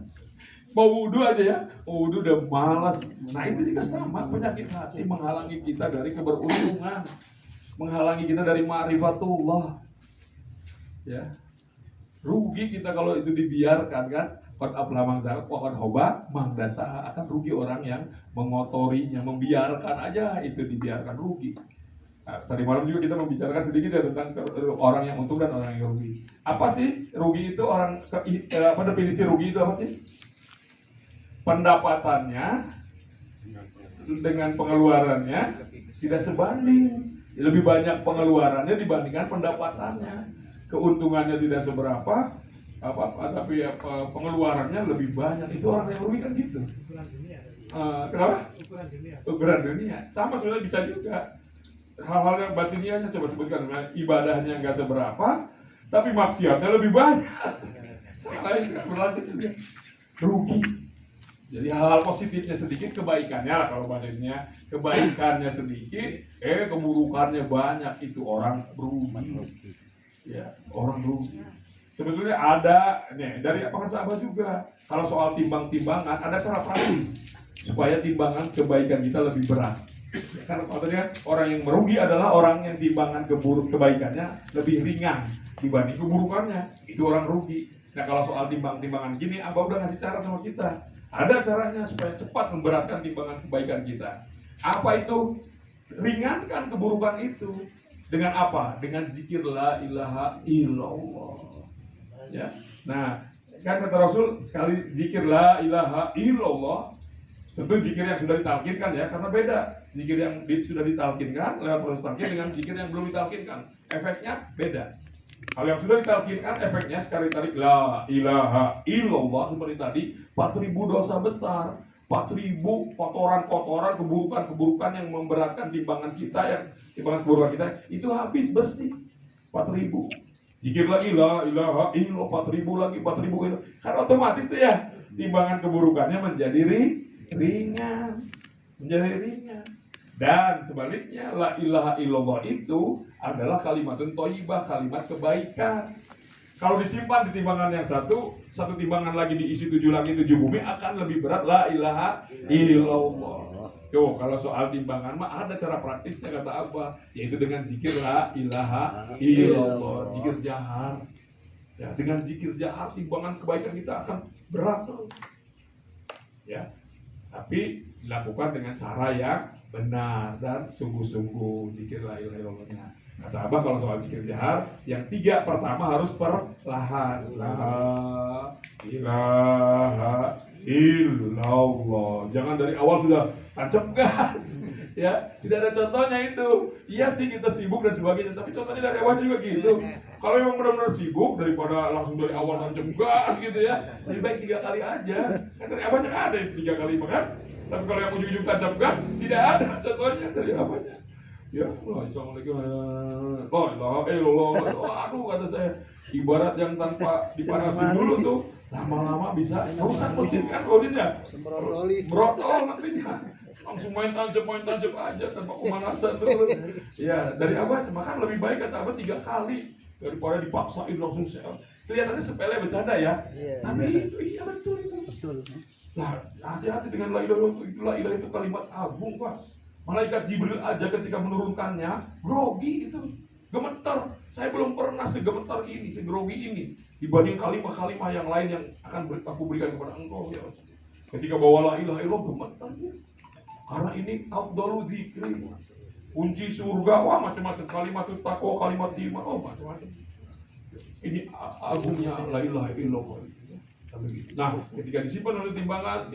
Mau wudhu aja ya, wudhu udah malas. Nah itu juga sama, penyakit hati menghalangi kita dari keberuntungan, menghalangi kita dari ma'rifatullah. Ya, rugi kita kalau itu dibiarkan kan. Qad aflaha man zakka wa qad khaba man dassaha. Akan rugi orang yang mengotorinya, membiarkan aja itu dibiarkan, rugi. Nah, tadi malam juga kita membicarakan sedikit ya tentang orang yang untung dan orang yang rugi. Apa sih rugi itu? Definisi rugi itu apa sih? Pendapatannya dengan pengeluarannya tidak sebanding. lebih banyak pengeluarannya dibandingkan pendapatannya. Keuntungannya tidak seberapa, tapi pengeluarannya lebih banyak. Itu orang yang rugi kan gitu. Kenapa? Ukuran dunia. Sama sebenarnya bisa juga. Hal-hal yang batiniahnya coba sebutkan, ibadahnya nggak seberapa, tapi maksiatnya lebih banyak. Berarti juga rugi. Jadi hal-hal positifnya sedikit, kebaikannya lah kalau badannya, kebaikannya sedikit, keburukannya banyak, itu orang rugi. Ya, orang rugi. Sebetulnya ada nih dari pengasahabah juga. Kalau soal timbang-timbangan ada cara praktis supaya timbangan kebaikan kita lebih berat. Karena katanya orang yang merugi adalah orang yang timbangan kebaikannya lebih ringan dibanding keburukannya. Itu orang rugi. Nah kalau soal timbang-timbangan gini, Abah udah ngasih cara sama kita. Ada caranya supaya cepat memberatkan timbangan kebaikan kita. Apa itu? Ringankan keburukan itu. Dengan apa? Dengan zikir la ilaha illallah. Ya. Nah, kan kata Rasul sekali zikir la ilaha illallah. Tentu zikir yang sudah ditalkinkan ya, karena beda. Zikir yang sudah ditalkinkan lewat proses talkin dengan zikir yang belum ditalkinkan. Efeknya beda. Kalau yang sudah ditalkinkan efeknya sekali tarik la ilaha illallah seperti tadi 4.000 dosa besar, 4.000 kotoran-kotoran, keburukan-keburukan yang memberatkan timbangan kita, yang timbangan keburukan kita itu habis bersih. 4.000. Zikir lagi la ilaha illallah 4.000 lagi 4.000 kan otomatis tuh ya timbangan keburukannya menjadi ringan. Dan sebaliknya la ilaha illallah itu adalah kalimatun thayyibah, kalimat kebaikan. Kalau disimpan di timbangan yang satu timbangan lagi diisi 7 langit 7 bumi akan lebih berat la ilaha illallah. Tuh, kalau soal timbangan mah ada cara praktisnya kata apa? Yaitu dengan zikir la ilaha illallah, zikir jahar. Ya, dengan zikir jahar timbangan kebaikan kita akan berat tuh. Ya. Tapi dilakukan dengan cara yang benar dan sungguh-sungguh zikir la ilaha illallahnya. Kata Abah kalau soal zikir jahar, yang 3 pertama harus perlahan. La ilaha illallah. Jangan dari awal sudah tancap gas. Ya, tidak ada contohnya itu. Iya sih kita sibuk dan sebagainya, tapi contohnya dari awal juga gitu. Kalau memang benar-benar sibuk daripada langsung dari awal tancap gas gitu ya, lebih baik 3 kali aja. Kan dari awalnya ada 3 kali kan? Tapi kalau yang ujung-ujung tancap gas tidak ada contohnya dari awalnya. Ya, assalamualaikum. Aduh kata saya, ibarat yang tanpa dipanasin dulu tuh lama-lama bisa rusak mesin kan kodenya. Brotol nantinya. Langsung main tancap aja tanpa pemanasan dulu. Ya, dari apa? Makan lebih baik kata apa 3 kali daripada dipaksain langsung saya. Kelihatannya sepele bercanda ya. Tapi itu iya betul itu. Nah, hati-hati dengan la ilaha itu kalimat agung, Pak. Malaikat Jibril aja ketika menurunkannya grogi gitu, gemetar. Saya belum pernah segemetar ini, segrogi ini dibanding kalimat-kalimat yang lain yang akan aku berikan kepada engkau ya. Ketika bawa la ilaha illallah gemetar ya. Karena ini afdalu dzikri, kunci surga, wah macam-macam kalimat taqwa, kalimat iman, oh macam-macam. Ini agungnya la ilaha illallah. Nah, ketika disimpan oleh timbangan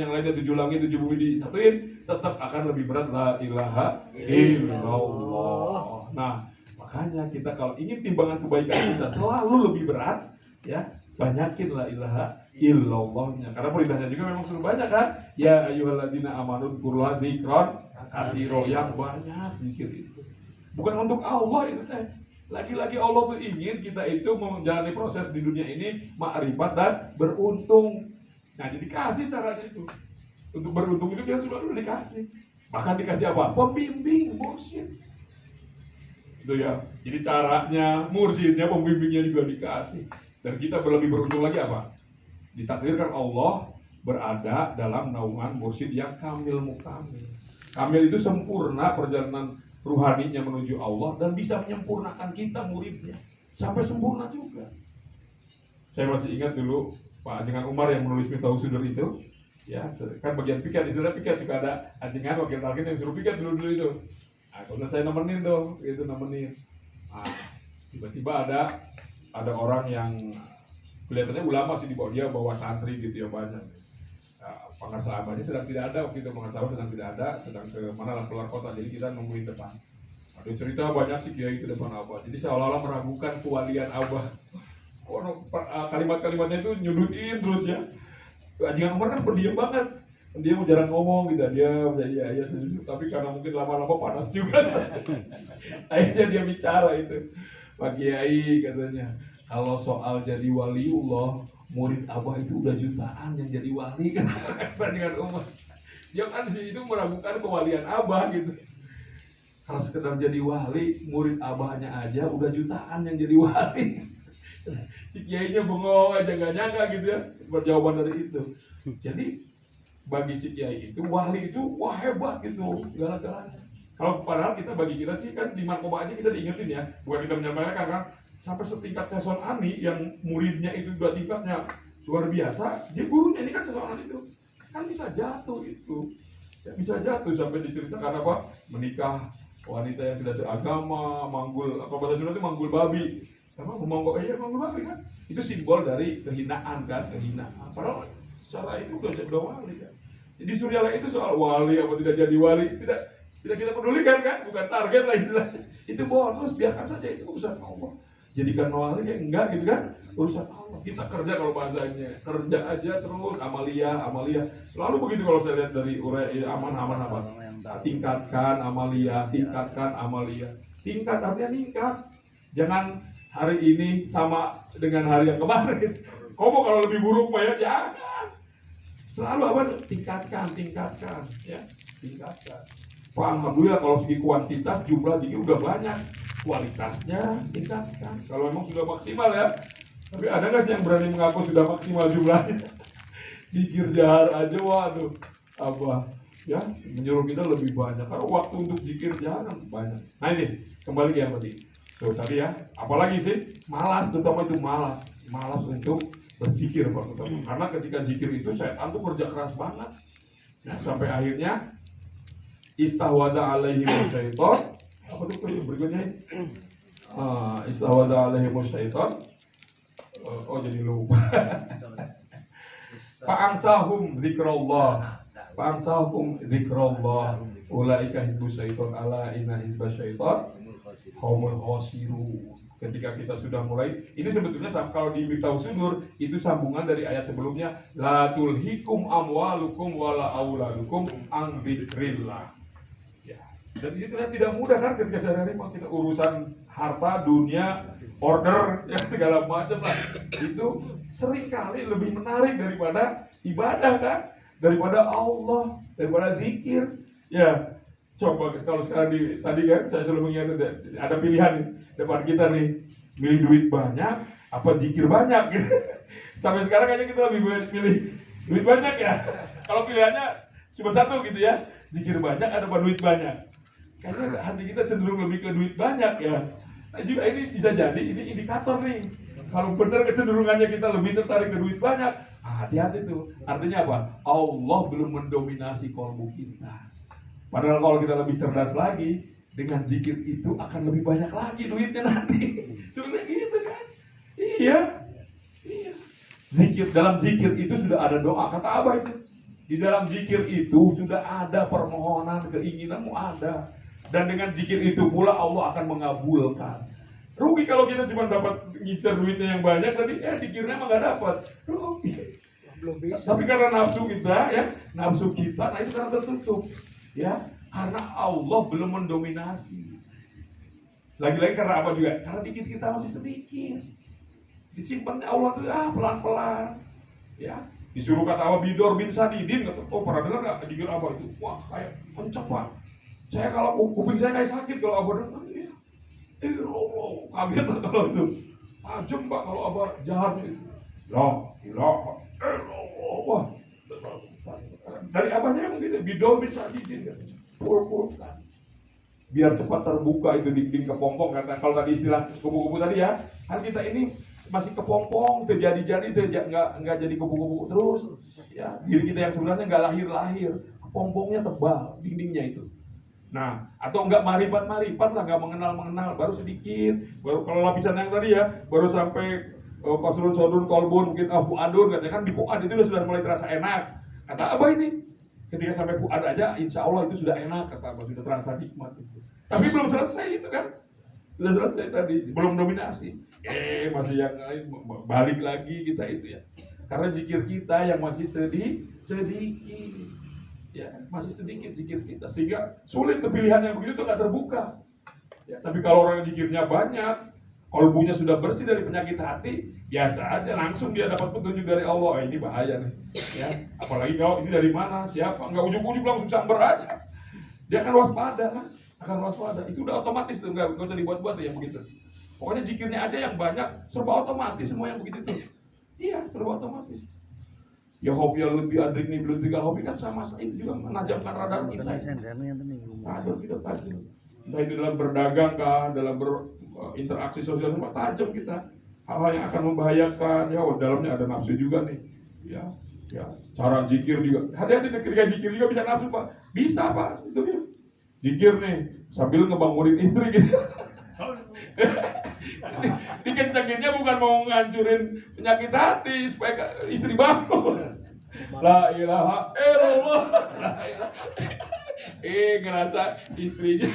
yang lainnya 7 langit 7 bumi disatuin, tetap akan lebih berat la ilaha illallah. Nah, makanya kita kalau ingin timbangan kebaikan kita selalu lebih berat, ya banyakin la ilaha illallahnya. Karena perintahnya juga memang sudah banyak kan? Ya ayyuhalladzina amanu dzkurullah dzikran katsira, yang banyak zikir itu. Bukan untuk Allah itu teh. Lagi-lagi Allah tuh ingin kita itu menjalani proses di dunia ini ma'rifat dan beruntung. Nah, jadi kasih caranya itu. Untuk beruntung itu dia sudah dikasih. Bahkan dikasih apa? Pembimbing, mursyid. Itu ya. Jadi caranya, mursyidnya, pembimbingnya juga dikasih. Dan kita lebih beruntung lagi apa? Ditakdirkan Allah berada dalam naungan mursyid yang kamil mukamil. Kamil itu sempurna perjalanan ruhaninya menuju Allah dan bisa menyempurnakan kita muridnya sampai sempurna juga. Saya masih ingat dulu Pak Ajengan Umar yang menulis Miftahus Sudur itu, ya kan bagian piket, istilah piket juga ada ajengan wakil talqin yang suruh piket dulu itu. Nah, kemudian saya nemenin tuh, itu nemenin. Nah, tiba-tiba ada orang yang kelihatannya ulama sih di bawah dia, bawa santri gitu ya banyak. Pengasahabannya sedang tidak ada waktu itu, pengasahaban sedang tidak ada, sedang ke mana lah keluar kota, jadi kita nungguin depan. Ada cerita banyak sih kiai ke depan Abah. Jadi seolah-olah meragukan kewalian Abah. Kalimat-kalimatnya itu nyudutin terus ya. Anjingan Umar kan pendiam banget. Dia mau jarang ngomong gitu, dia ya setuju. Tapi karena mungkin lama-lama panas juga. Akhirnya dia bicara itu. Pak Kiai katanya, kalau soal jadi waliullah, murid Abah itu udah jutaan yang jadi wali kan. Dengan Umar. Dia kan sih itu meragukan kewalian Abah gitu. Kalau sekedar jadi wali, murid Abahnya aja udah jutaan yang jadi wali. Si kiainya bengong aja, gak nyangka gitu ya berjawaban dari itu. Jadi bagi si kiai itu wali itu wah hebat gitu segala-galanya. Kalau padahal bagi kita sih kan di Markoba aja kita diingetin ya, bukan kita menyampaikan kan sampai setingkat Sason Ani yang muridnya itu dua tingkatnya luar biasa, dia gurunya ini kan Sason Ani itu kan bisa jatuh itu, ya, bisa jatuh sampai diceritakan apa menikah wanita yang tidak seagama, manggul apa bahasa Sunda itu manggul babi. Apa memonggok aja manggul babi kan? Itu simbol dari kehinaan kan, kehinaan. Padahal secara itu udah wali kan. Jadi Suryala itu soal wali apa tidak jadi wali tidak kita pedulikan kan, bukan target lah istilahnya. Itu bonus, biarkan saja itu urusan Allah. Jadikan wali ya enggak gitu kan, urusan Allah. Kita kerja kalau bahasanya, kerja aja terus amalia. Selalu begitu kalau saya lihat dari aman apa. Tingkatkan amalia. Tingkat artinya meningkat. Jangan hari ini sama dengan hari yang kemarin. Kamu kalau lebih buruk Pak ya jangan. Selalu apa? Tingkatkan ya. Tingkatkan. Pak alhamdulillah kalau segi kuantitas jumlah zikir udah banyak. Kualitasnya tingkatkan. Kalau memang sudah maksimal ya. Tapi ada nggak sih yang berani mengaku sudah maksimal jumlahnya? Zikir jahar aja waduh. Apa? Ya, menyuruh kita lebih banyak. Karena waktu untuk zikir jahar banyak. Nah ini kembali ke yang tadi. Tuh tadi ya, apalagi sih malas, terutama itu malas untuk berzikir Pak. Karena ketika zikir itu setan tuh kerja keras banget. Nah, sampai akhirnya istahwada alaihi syaitan. Apa tuh berikutnya? Istahwada alaihi syaitan. Oh jadi lupa. Fa'ansahum dzikrullah. Ulaika hizbus syaitan ala inna hizbas syaitan humul khasirun. Ketika kita sudah mulai, ini sebetulnya kalau di Miftahus Sudur itu sambungan dari ayat sebelumnya, la tulhikum amwalukum wala auladukum an dzikrillah. Ya. Dan itu tidak mudah kan ketika sehari-hari kita urusan harta, dunia, order, ya segala macam lah. Itu seringkali lebih menarik daripada ibadah kan, daripada Allah, daripada zikir. Ya. Coba kalau sekarang tadi kan saya selalu mengingat ada pilihan depan kita nih, milih duit banyak apa zikir banyak gitu. Sampai sekarang kayaknya kita lebih pilih duit banyak ya. Kalau pilihannya cuma satu gitu ya, zikir banyak ada apa duit banyak. Kayaknya hati kita cenderung lebih ke duit banyak ya. Nah juga ini bisa jadi ini indikator nih. Kalau benar kecenderungannya kita lebih tertarik ke duit banyak, hati-hati tuh. Artinya apa? Allah belum mendominasi kalbu kita. Padahal kalau kita lebih cerdas lagi, dengan zikir itu akan lebih banyak lagi duitnya nanti. Cuma gitu kan? Iya. Dalam zikir itu sudah ada doa, kata Abah itu. Di dalam zikir itu sudah ada permohonan, keinginanmu ada. Dan dengan zikir itu pula Allah akan mengabulkan. Rugi kalau kita cuma dapat ngincer duitnya yang banyak, tadi zikirnya emang gak dapat. Rugi. Tapi karena nafsu kita, nah itu karena tertutup. Ya, karena Allah belum mendominasi. Lagi-lagi karena apa juga? Karena dikit kita masih sedikit. Disimpannya Allah tuh pelan-pelan. Ya, disuruh kata Allah bidor bin sadidin, kata, oh pernah dengar nggak dikir apa itu? Wah, kayak kenceng Pak. Saya kalau kuping saya kayak sakit kalau Abah dengar. Ya. Kaget kalau itu. Tajam Pak kalau Abah jahat itu. Wah. Dari Abahnya yang gitu, bidor bisa didin pul-pulkan biar cepat terbuka itu dinding kepompong. Karena kalau tadi istilah kupu-kupu tadi ya, kan kita ini masih kepompong, terjadi-jadi nggak jadi kupu-kupu terus ya. Diri kita yang sebenarnya nggak lahir-lahir, kepompongnya tebal dindingnya itu. Nah, atau nggak marifat lah, nggak mengenal, baru sedikit, baru kalau lapisan yang tadi ya, baru sampai pasurun sodun kolbun mungkin fuadun katanya kan, di fuad itu sudah mulai terasa enak. Kata Abah ini, ketika sampai fuad aja, insya Allah itu sudah enak, kata Abah, sudah terasa nikmat itu. Tapi belum selesai itu kan. Sudah selesai tadi, belum dominasi. Masih yang lain balik lagi kita itu ya. Karena zikir kita yang masih sedikit. Ya, masih sedikit zikir kita sehingga sulit tuh pilihan yang begitu tuh nggak terbuka. Ya, tapi kalau orang yang zikirnya banyak, kolbunya sudah bersih dari penyakit hati, biasa aja langsung dia dapat petunjuk dari Allah. Ini bahaya nih. Ya, apalagi kalau ini dari mana, siapa, nggak ujuk-ujuk langsung sambar aja. Dia akan waspada kan? Akan waspada. Itu udah otomatis tuh, nggak usah dibuat-buat ya begitu. Pokoknya zikirnya aja yang banyak, serba otomatis semua yang begitu tuh. Iya, serba otomatis. Ya hobi lebih adrik nih belum tiga hobi kan sama itu juga menajamkan radar kita. Radar kita tajam. Entah itu dalam berdagang kah, dalam berinteraksi sosial semua tajam kita. Hal-hal yang akan membahayakan. Ya, dalamnya ada nafsu juga nih. Ya, cara zikir juga. Hati-hati ketika zikir juga bisa nafsu Pak. Bisa Pak, itu dia. Zikir nih sambil ngebangunin istri gitu. Dikencenginnya bukan mau ngancurin penyakit hati supaya istri bangun. La ilaha illallah. Ngerasa istrinya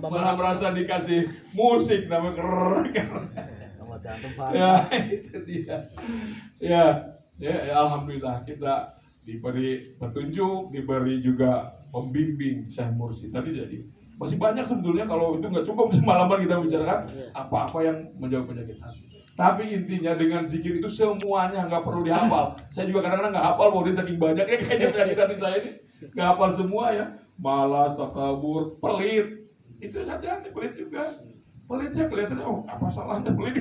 malah merasa dikasih musik namanya keren. Ya itu dia. Ya, alhamdulillah kita diberi petunjuk, diberi juga pembimbing Syekh Mursi. Tadi jadi masih banyak sebetulnya, kalau itu nggak cukup semalaman kita bicarakan apa-apa yang menjawab penyakit hati. Tapi intinya dengan zikir itu semuanya nggak perlu dihafal. Saya juga kadang-kadang nggak hafal, mau saking banyak ya kayaknya penyakit hati saya ini nggak hafal semua ya. Malas, takabur, pelit, itu saja pelit juga. Pelitnya kelihatannya apa salahnya pelit?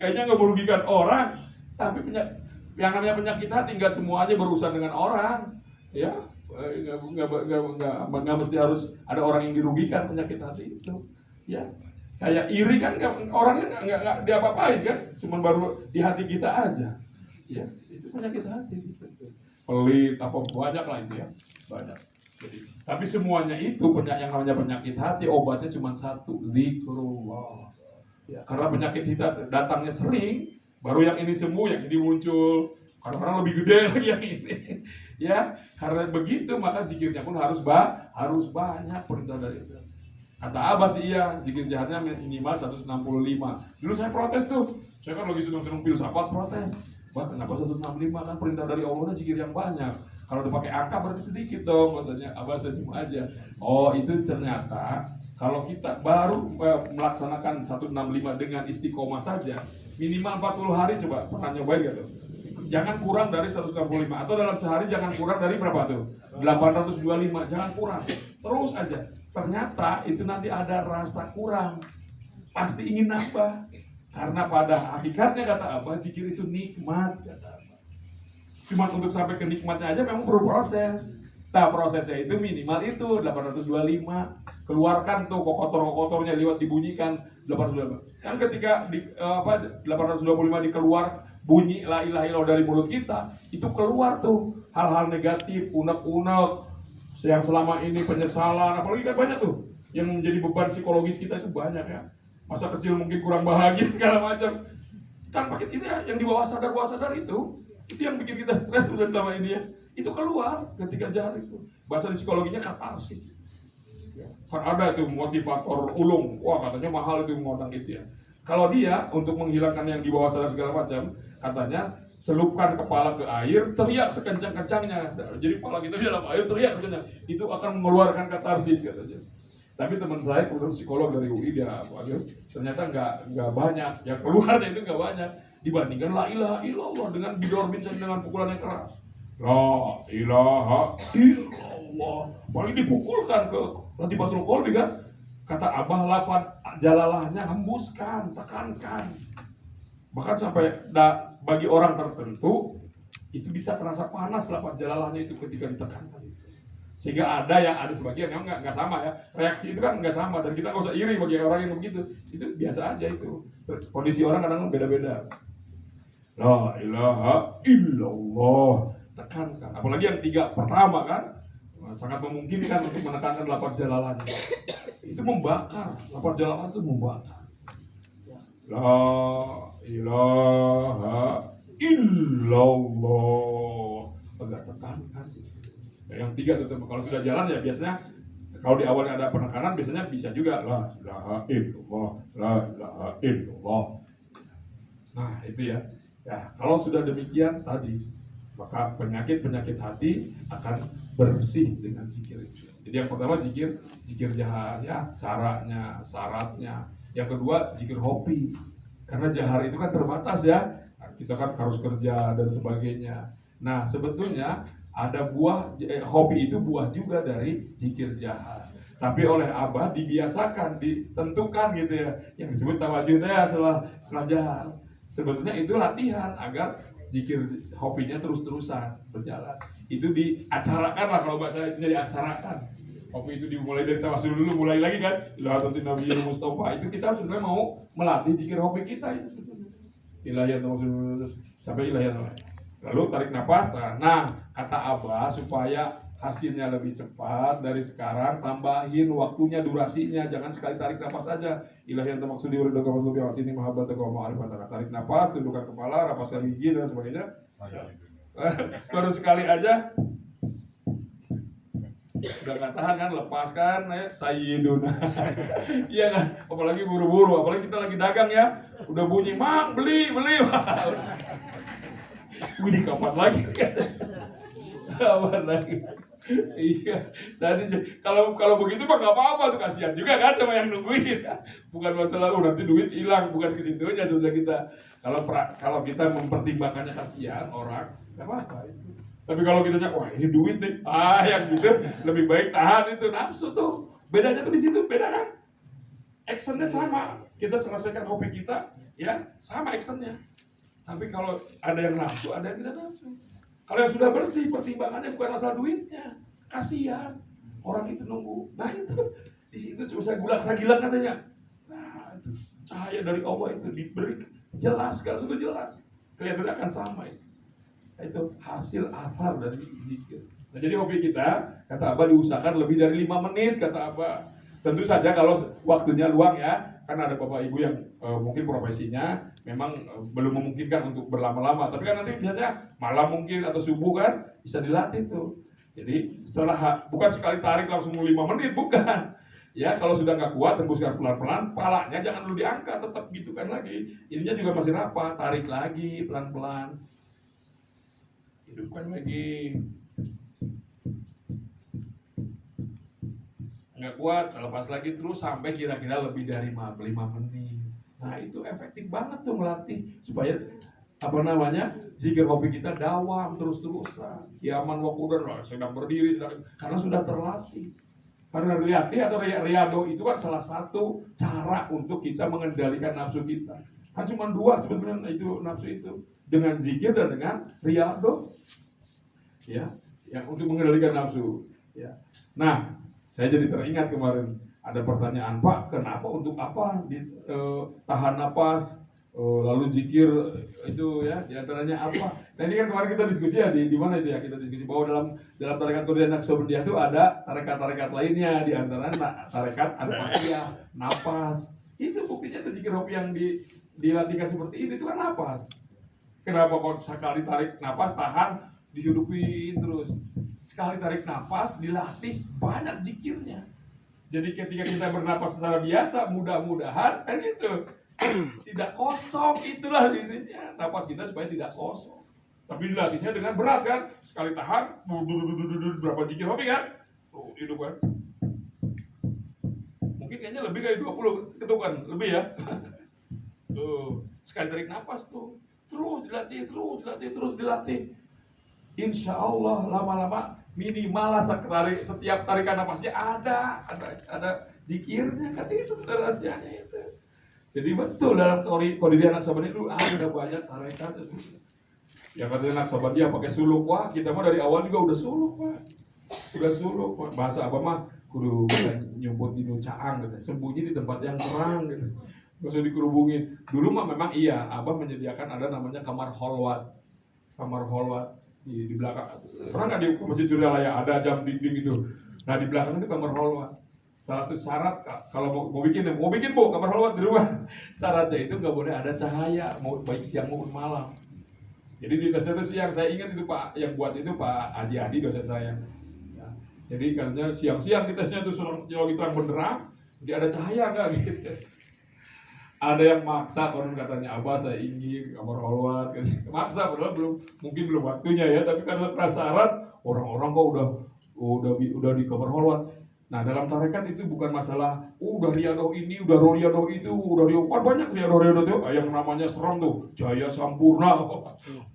Kayaknya nggak merugikan orang. Tapi yang namanya penyakit hati nggak semuanya berurusan dengan orang, ya. Nggak mesti harus ada orang yang dirugikan penyakit hati itu, ya. Kayak iri kan orangnya nggak diapa-apain kan, cuman baru di hati kita aja, ya. Itu penyakit hati, gitu. Pelit apa banyak lah itu ya, banyak. Jadi, tapi semuanya itu yang namanya penyakit hati obatnya cuma satu, zikrullah. Ya, karena penyakit kita datangnya sering, baru yang ini sembuh, yang ini muncul. Kadang-kadang lebih gede lagi yang ini, ya. Karena begitu maka zikirnya pun harus banyak perintah dari itu. Kata Abah sih iya, zikir jahatnya minimal 165. Dulu saya protes tuh, saya kan lagi seneng-seneng filsafat protes. Bah, kenapa 165 kan perintah dari Allah zikir yang banyak. Kalau udah pakai angka berarti sedikit dong, katanya. Abah senyum aja. Oh itu ternyata kalau kita baru melaksanakan 165 dengan istiqomah saja, minimal 40 hari coba pernah nyobain gak tuh? Jangan kurang dari 165, atau dalam sehari jangan kurang dari berapa tuh? 825, jangan kurang. Terus aja. Ternyata itu nanti ada rasa kurang. Pasti ingin nambah. Karena pada hakikatnya kata Abah, zikir itu nikmat, kata Abah. Cuma untuk sampai ke nikmatnya aja memang perlu proses. Nah prosesnya itu minimal itu 825. Keluarkan tuh kotor-kotornya lewat dibunyikan 825. Kan ketika 825 dikeluar, bunyi la ilaha illallah dari mulut kita, itu keluar tuh hal-hal negatif, unek-unek yang selama ini penyesalan, apalagi kan banyak tuh yang menjadi beban psikologis kita itu banyak ya. Masa kecil mungkin kurang bahagia segala macam. Kan paket itu ya, yang di bawah sadar itu yang bikin kita stres udah selama ini ya. Itu keluar ketika jahat itu. Bahasa di psikologinya katarsis. Ya. Kan ada tuh motivator ulung, wah katanya mahal itu ngodang itu ya. Kalau dia untuk menghilangkan yang di bawah sadar segala macam, katanya celupkan kepala ke air, teriak sekencang-kencangnya. Jadi kepala kita di dalam air teriak sekencang. Itu akan mengeluarkan katarsis katanya. Tapi teman saya kemudian psikolog dari UI dia ternyata nggak banyak. Yang keluarnya itu nggak banyak dibandingkan la ilaha illallah dengan bidor bincang dengan pukulan yang keras. La ilaha illallah. Paling dipukulkan ke latifatul qalbi kan. Kata Abah lapan jalalahnya hembuskan, tekankan. Bahkan sampai bagi orang tertentu itu bisa terasa panas lapan jalalahnya itu ketika ditekankan. Sehingga ada sebagian yang nggak sama ya, reaksi itu kan nggak sama, dan kita nggak usah iri bagi orang yang begitu, itu biasa aja itu. Kondisi orang kadang beda-beda. La ilaha illallah, tekankan. Apalagi yang 3 pertama kan, sangat memungkinkan untuk menekankan lafaz jalalahnya. Itu membakar, lafaz jalalah itu membakar. La ilaha illallah, agak tekankan. Yang 3 tuh, kalau sudah jalan ya biasanya Kalau di awalnya ada penekanan biasanya bisa juga la ilaha illallah, la ilaha illallah. Nah itu ya. Ya kalau sudah demikian tadi, maka penyakit hati akan bersih dengan zikir itu. Jadi yang pertama zikir jahar ya, caranya, syaratnya. Yang kedua zikir hobi. Karena jahar itu kan terbatas ya. Kita kan harus kerja dan sebagainya. Nah sebetulnya ada hobi itu buah juga dari zikir jahar. Tapi oleh Abah dibiasakan, ditentukan gitu ya. Yang disebut tawajuhnya setelah jahar. Sebetulnya itu latihan agar zikir hobinya terus-terusan berjalan. Itu diacarakan lah kalau bahasa itu diacarakan. Hobi itu dimulai dari tawasul dulu, mulai lagi kan. Ilahatul Nabiyil Mustafa itu kita sebenarnya mau melatih zikir hobi kita itu sebetulnya. Ilahiyan tawasul sampai ilahiyan. Lalu tarik nafas. Nah, kata Abah supaya hasilnya lebih cepat dari sekarang, tambahin waktunya, durasinya, jangan sekali tarik nafas saja. Ilahiyan tamaksudi waridaka wa tubi wa tini mahabbataka wa ma'rifataka. Tarik nafas, tundukkan kepala, rapatkan gigi dan sebagainya. Baru sekali aja udah gak tahan kan, lepaskan sayyiduna. Iya kan, apalagi buru-buru, apalagi kita lagi dagang ya, udah bunyi mak beli wih kapan lagi kapan lagi. Iya, tadi kalau begitu mah nggak apa-apa tuh, kasihan juga kan sama yang nungguin. Bukan masalah nanti duit hilang, bukan ke situnya sudah kita. Kalau kita mempertimbangkannya kasihan orang, nggak apa-apa itu. Tapi kalau kita wah ini duit nih, yang gitu lebih baik tahan itu nafsu tuh. Bedanya tuh di situ, beda kan? Actionnya sama, kita selesaikan hobi kita, ya sama actionnya. Tapi kalau ada yang nafsu, ada yang tidak nafsu. Kalau yang sudah bersih, pertimbangannya bukan asal duitnya, kasihan orang itu nunggu. Nah itu di situ cuma saya gila katanya. Nah itu cahaya dari Allah itu diberi jelas, segala sesuatu jelas. Kelihatannya akan sama itu. Itu hasil athar dari zikir. Nah jadi hobi kita, kata Abah diusahakan lebih dari 5 menit, kata Abah. Tentu saja kalau waktunya luang ya, karena ada bapak ibu yang mungkin profesinya memang belum memungkinkan untuk berlama-lama. Tapi kan nanti biasanya malam mungkin atau subuh kan bisa dilatih tuh. Jadi setelah bukan sekali tarik langsung 5 menit, bukan. Ya kalau sudah nggak kuat tembuskan pelan-pelan, palanya jangan dulu diangkat, tetap gitu kan lagi. Ininya juga masih rapat, tarik lagi pelan-pelan. Hidupkan lagi. Nggak kuat, lepas lagi terus sampai kira-kira lebih dari 5 menit. Nah itu efektif banget tuh melatih supaya zikir hobi kita dawam terus-terusan. Kiaman wakudan sedang berdiri karena sudah terlatih. Karena riyati atau riyado itu kan salah satu cara untuk kita mengendalikan nafsu kita. Kan cuma 2 sebetulnya itu nafsu itu, dengan zikir dan dengan riyado. Ya, yang untuk mengendalikan nafsu. Ya. Nah, saya jadi teringat kemarin ada pertanyaan, Pak, kenapa untuk apa tahan napas lalu zikir itu ya, diantaranya apa? Nah ini kan kemarin kita diskusi ya di mana itu ya, kita diskusi bahwa dalam tarekat Turian Naqsabandiyah itu ada tarekat-tarekat lainnya, diantaranya tarekat Al-Fatihah, napas. Itu buktinya itu zikir hobi yang dilatihkan seperti itu kan napas. Kenapa kok sekali tarik napas tahan dihidupin terus, sekali tarik napas dilatih banyak zikirnya. Jadi ketika kita bernapas secara biasa, mudah-mudahan kan gitu tidak kosong, itulah intinya napas kita supaya tidak kosong. Tapi dilatihnya dengan berat kan, sekali tahan berapa zikir hobi kan, hidup kan. Mungkin kayaknya lebih dari 20 ketukan lebih ya. Sekali tarik napas tuh terus dilatih. Insya Allah lama-lama minimal setiap tarikan nafasnya ada zikirnya, kan itu sudah rahasianya itu. Jadi betul dalam Qadiriyah Naqsabandiyah itu ada banyak tarekat. Yang Qadiriyah Naqsabandiyah pakai suluk, wah kita mah dari awal juga udah suluk Pak. Bahasa apa mah kudu nyumput di caang gitu, sembunyi di tempat yang terang gitu. Gak usah dikerubungin. Dulu mah memang iya, Abah menyediakan ada namanya kamar holwat di belakang. Pernah nggak di Masjid Suryalaya ada jam dinding itu? Nah di belakang itu kamar holwat. Salah satu syarat kalau mau bikin Bu kamar holwat di rumah, syaratnya itu nggak boleh ada cahaya, mau baik siang maupun malam. Jadi di tes itu siang, saya ingat itu Pak yang buat itu Pak Haji Adi dosen saya. Ya. Jadi katanya siang-siang ditesnya tuh lagi terang benderang, jadi ada cahaya nggak gitu. Ada yang maksa konon katanya, abah saya ingin kamar holwat, maksa padahal mungkin belum waktunya ya, tapi karena penasaran orang-orang kok udah di kamar holwat. Nah dalam tarekat itu bukan masalah udah riadoh ini, udah riadoh itu, udah riadoh banyak riadoh itu, yang namanya serem tuh Jaya Sampurna.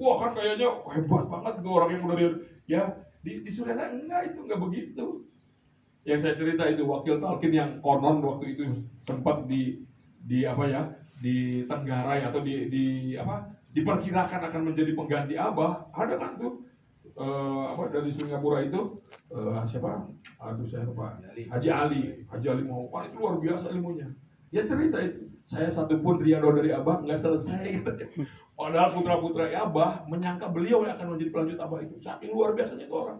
Wah kan kayaknya hebat banget tuh orang yang udah riadoh. Ya di Suriana enggak, itu enggak begitu. Yang saya cerita itu wakil talqin yang konon waktu itu sempat di apa ya, di Tenggarai atau diperkirakan akan menjadi pengganti Abah. Ada kan tuh dari Singapura itu siapa? Aduh saya lupa. Haji Ali mau itu luar biasa ilmunya. Dia cerita itu, saya satupun riado dari Abah nggak selesai. Padahal putra-putra Abah menyangka beliau yang akan menjadi pelanjut Abah itu. Saking luar biasanya itu orang.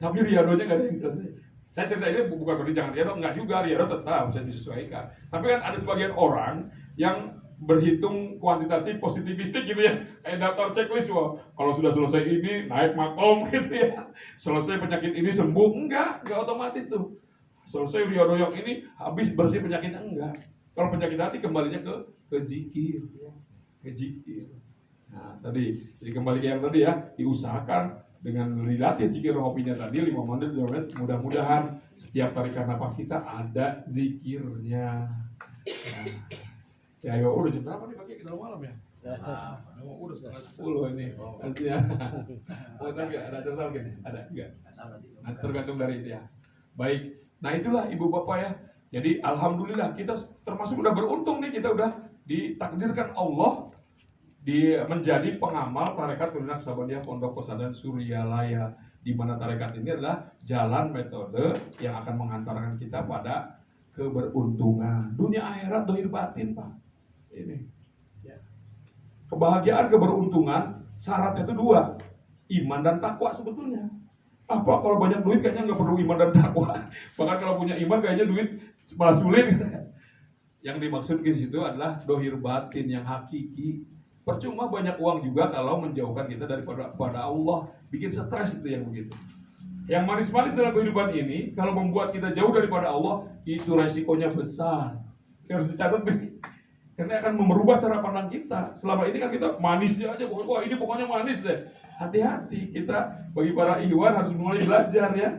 Tapi riadonya nggak ada yang selesai. Saya cerita ini bukan berarti jangan riado, enggak juga, riado tetap bisa disesuaikan. Tapi kan ada sebagian orang yang berhitung kuantitatif positivistik gitu ya, kayak daftar checklist. Wah, kalau sudah selesai ini naik makom gitu ya, selesai penyakit ini sembuh. Enggak otomatis tuh. Selesai riado yang ini habis bersih penyakitnya, enggak. Kalau penyakit hati kembalinya ke zikir, ke zikir. Nah tadi, jadi kembali ke yang tadi ya, diusahakan dengan dilatih zikir hobinya tadi 5 menit, mudah-mudahan setiap tarikan napas kita ada zikirnya. Nah, ya ayo udah jam berapa nih pakai kita malam ya? Udah setengah 10 ini. Nantinya ada total gitu? Ada enggak? Nah, tergantung dari itu ya. Baik. Nah itulah ibu bapak ya. Jadi alhamdulillah kita termasuk udah beruntung nih, kita udah ditakdirkan Allah menjadi pengamal tarekat Nurul Naksabandiyah Pondok Pesantren Suryalaya, di mana tarekat ini adalah jalan metode yang akan menghantarkan kita pada keberuntungan dunia akhirat dohir batin Pak. Ini ya. Kebahagiaan keberuntungan syaratnya itu 2, iman dan takwa sebetulnya. Apa kalau banyak duit kayaknya nggak perlu iman dan takwa. Bahkan kalau punya iman kayaknya duit malah sulit. Yang dimaksud di situ adalah dohir batin yang hakiki. Percuma banyak uang juga kalau menjauhkan kita daripada Allah, bikin stres itu yang begitu. Yang manis-manis dalam kehidupan ini kalau membuat kita jauh daripada Allah, itu resikonya besar. Harus dicatat nih. Karena akan merubah cara pandang kita. Selama ini kan kita manisnya aja, wah ini pokoknya manis deh. Hati-hati, kita bagi para ikhwan harus mulai belajar ya.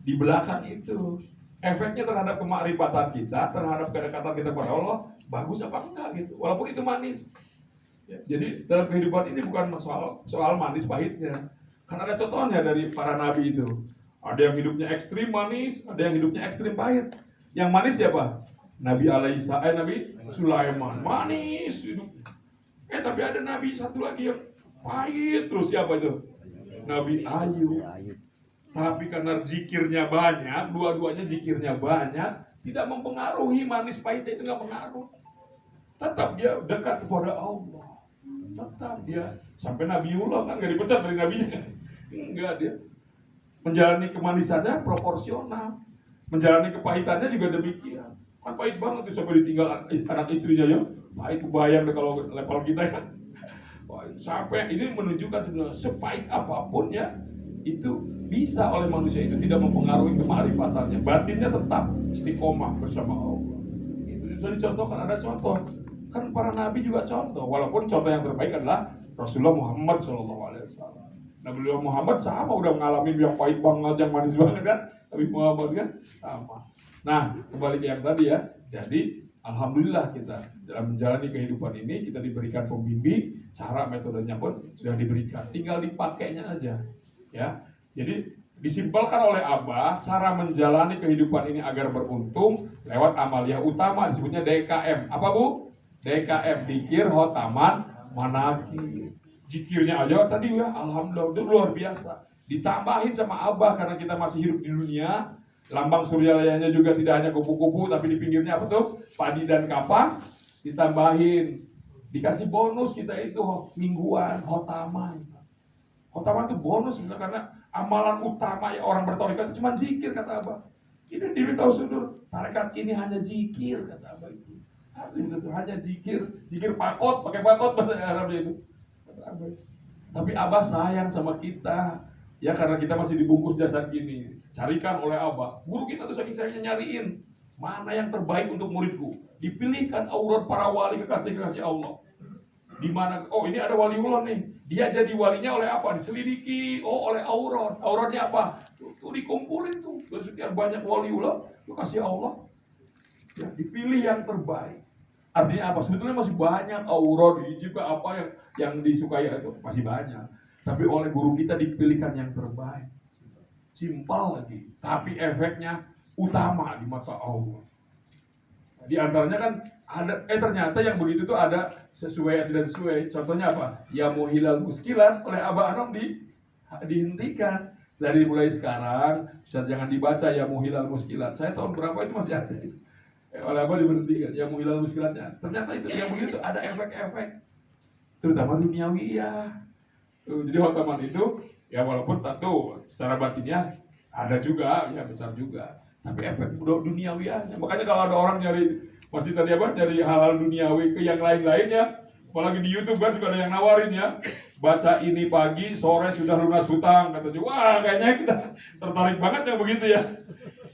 Di belakang itu efeknya terhadap kemakrifatan kita, terhadap kedekatan kita pada Allah, bagus apa enggak gitu. Walaupun itu manis. Ya, jadi dalam kehidupan ini bukan soal manis pahitnya. Kan ada contohnya dari para nabi itu. Ada yang hidupnya ekstrim manis, ada yang hidupnya ekstrim pahit. Yang manis siapa? Nabi Sulaiman manis hidup. Tapi ada nabi satu lagi yang pahit terus, siapa itu? Nabi Ayub. Tapi karena zikirnya banyak, dua-duanya zikirnya banyak, tidak mempengaruhi manis pahitnya, itu nggak pengaruh. Tetap dia dekat kepada Allah. Tetap dia sampai Nabiullah kan nggak dipecat dari nabinya kan? Enggak, dia menjalani kemanisannya proporsional, menjalani kepahitannya juga demikian. Kan pahit banget tuh sampai ditinggal anak istrinya ya, pahit kebayang deh kalau level kita ya. Sampai ini menunjukkan sebenarnya sepahit apapun ya, itu bisa oleh manusia itu tidak mempengaruhi kemarifatannya, batinnya tetap istiqomah bersama Allah. Itu bisa dicontohkan, ada contoh. Kan para nabi juga contoh, walaupun contoh yang terbaik adalah Rasulullah Muhammad SAW. Nabi Muhammad sama udah mengalami yang pahit banget, yang manis banget kan, Nabi Muhammad kan sama. Nah, kembali ke yang tadi ya. Jadi alhamdulillah kita dalam menjalani kehidupan ini kita diberikan pembimbing, cara metodenya pun sudah diberikan, tinggal dipakainya aja. Ya, jadi disimpulkan oleh Abah cara menjalani kehidupan ini agar beruntung lewat amalia utama disebutnya DKM. Apa Bu? DKM, Dikir Khotaman Manakib. Zikirnya aja tadi ya, alhamdulillah itu luar biasa. Ditambahin sama Abah karena kita masih hidup di dunia. Lambang Suryalayanya juga tidak hanya kupu-kupu, tapi di pinggirnya apa tuh? Padi dan kapas. Ditambahin, dikasih bonus kita itu mingguan Khotaman. Khotaman itu bonus karena amalan utama ya orang bertarekat itu cuma zikir kata Abah. Ini diri tahu sudur, tarekat ini hanya zikir kata Abah itu. Itu hanya zikir pakai pakot bahasa Arabnya itu. Kata Abah. Tapi Abah sayang sama kita. Ya karena kita masih dibungkus jasad gini. Carikan oleh Abah. Guru kita tuh saking sayangnya nyariin mana yang terbaik untuk muridku. Dipilihkan aurat para wali kekasih-kekasih Allah. Di mana, oh ini ada waliullah nih. Dia jadi walinya oleh apa? Diselidiki. Oh oleh aurat. Auratnya apa? Tuh dikumpulin tuh. Sekian banyak waliullah kekasih Allah. Ya, dipilih yang terbaik. Artinya apa? Sebetulnya masih banyak aurat juga apa yang disukai itu masih banyak. Tapi oleh guru kita dipilihkan yang terbaik. Simpel lagi. Tapi efeknya utama di mata Allah. Di antaranya kan ada ternyata yang begitu tuh ada sesuai atau tidak sesuai. Contohnya apa? Ya muhilal muskilat oleh Abah Anom dihentikan. Dari mulai sekarang, jangan dibaca ya muhilal muskilat. Saya tahun berapa itu masih ada. Oleh Abah diberhentikan. Ya muhilal muskilatnya. Ternyata itu yang begitu ada efek-efek. Terutama duniawi ya. Jadi khotaman itu ya walaupun tentu secara batinnya ada juga, ya besar juga. Tapi efek duniawi aja. Makanya kalau ada orang nyari masih tadi apa dari hal-hal duniawi ke yang lain-lainnya, apalagi di YouTube kan juga ada yang nawarin ya, baca ini pagi sore sudah lunas hutang katanya. Wah kayaknya kita tertarik banget ya begitu ya.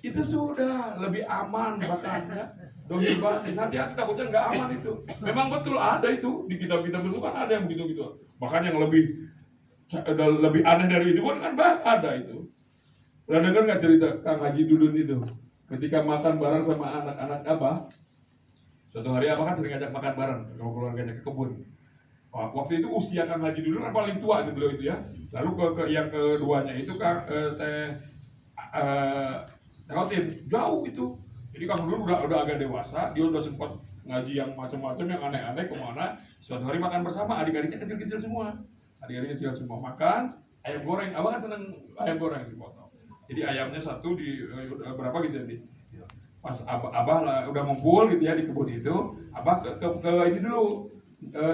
Itu sudah lebih aman bahkan ya. Dohir batin, hati-hati takutnya nggak aman itu. Memang betul ada itu di kitab-kitab itu kan ada yang begitu-gitu. Bahkan yang lebih aneh dari itu pun kan ada itu. Pernah dengar nggak cerita Kang Haji Dudun itu? Ketika makan bareng sama anak-anak Abah, suatu hari Abah kan sering ngajak makan bareng kalau keluarganya ke kebun. Waktu itu usia Kang Haji Dudun kan paling tua itu beliau itu ya. Lalu ke yang keduanya itu Kang Tehotin jauh itu. Jadi Kang Dudun udah agak dewasa, dia udah sempat ngaji yang macam-macam yang aneh-aneh kemana. Suatu hari makan bersama, adik-adiknya kecil-kecil semua. Adik-adiknya kecil semua makan ayam goreng. Abah kan seneng ayam goreng dipotong. Jadi ayamnya satu di berapa gitu jadi. Pas Abah lah udah ngumpul gitu ya di kebun itu, Abah ke ini dulu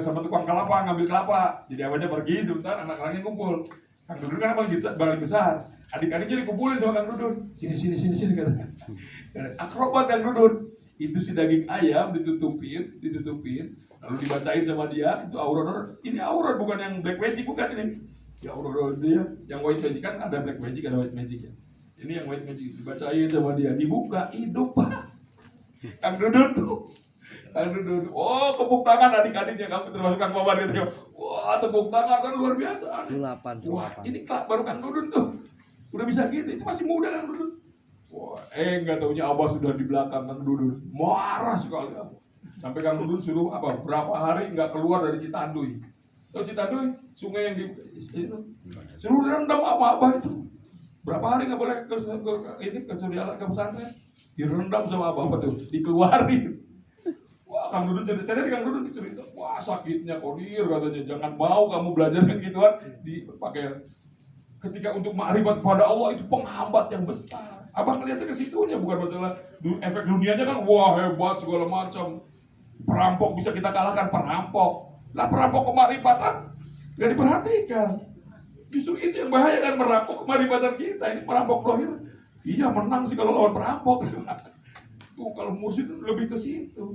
sama tukang kelapa ngambil kelapa. Jadi Abahnya pergi sebentar, anak-anaknya ngumpul. Kang Dudun kan paling besar. Adik-adiknya dikumpulin sama Kang Dudun. Sini katanya. Akrobat Kang Dudun. Itu si daging ayam ditutupin, lalu dibacain sama dia. Itu aurat. Ini aurat bukan yang black magic, bukan ini. Ya aurat dia. Yang white magic kan ada black magic, ada white magic ya. Ini yang white magic dibacain sama dia, dibuka hidup Pak. Kang Dudun tuh. Kang Dudun. Oh, tepuk tangan adik-adiknya kamu termasuk Kang Babar gitu. Wah, tepuk tangan kan luar biasa. Sulapan. Wah, ini baru Kang Dudun tuh. Udah bisa gitu. Itu masih muda Kang Dudun. Wah, nggak taunya Abah sudah di belakang Kang Dudun. Marah sekali Abah. Sampai Kang Dudun suruh apa? Berapa hari nggak keluar dari Citanduy. Tahu Citanduy? Sungai yang di itu. Suruh rendam Abah itu. Berapa hari nggak boleh ke Surya ke pesantren? Direndam sama Abah tuh, dikeluarin. Wah, Kang Dudun cerita Kang Dudun cerita. Wah, sakitnya kodir katanya. Jangan mau kamu belajar kan gituan dipakai. Ketika untuk makrifat kepada Allah itu penghambat yang besar. Abang ngeliatnya ke situnya, bukan masalah efek dunianya kan wah hebat segala macam. Perampok bisa kita kalahkan perampok. Lah perampok kemarifatan nggak diperhatikan. Justru itu yang bahaya kan, merampok kemarifatan kita. Ini perampok dohir. Iya menang sih kalau lawan perampok. Tuh kalau mursyid lebih ke situ.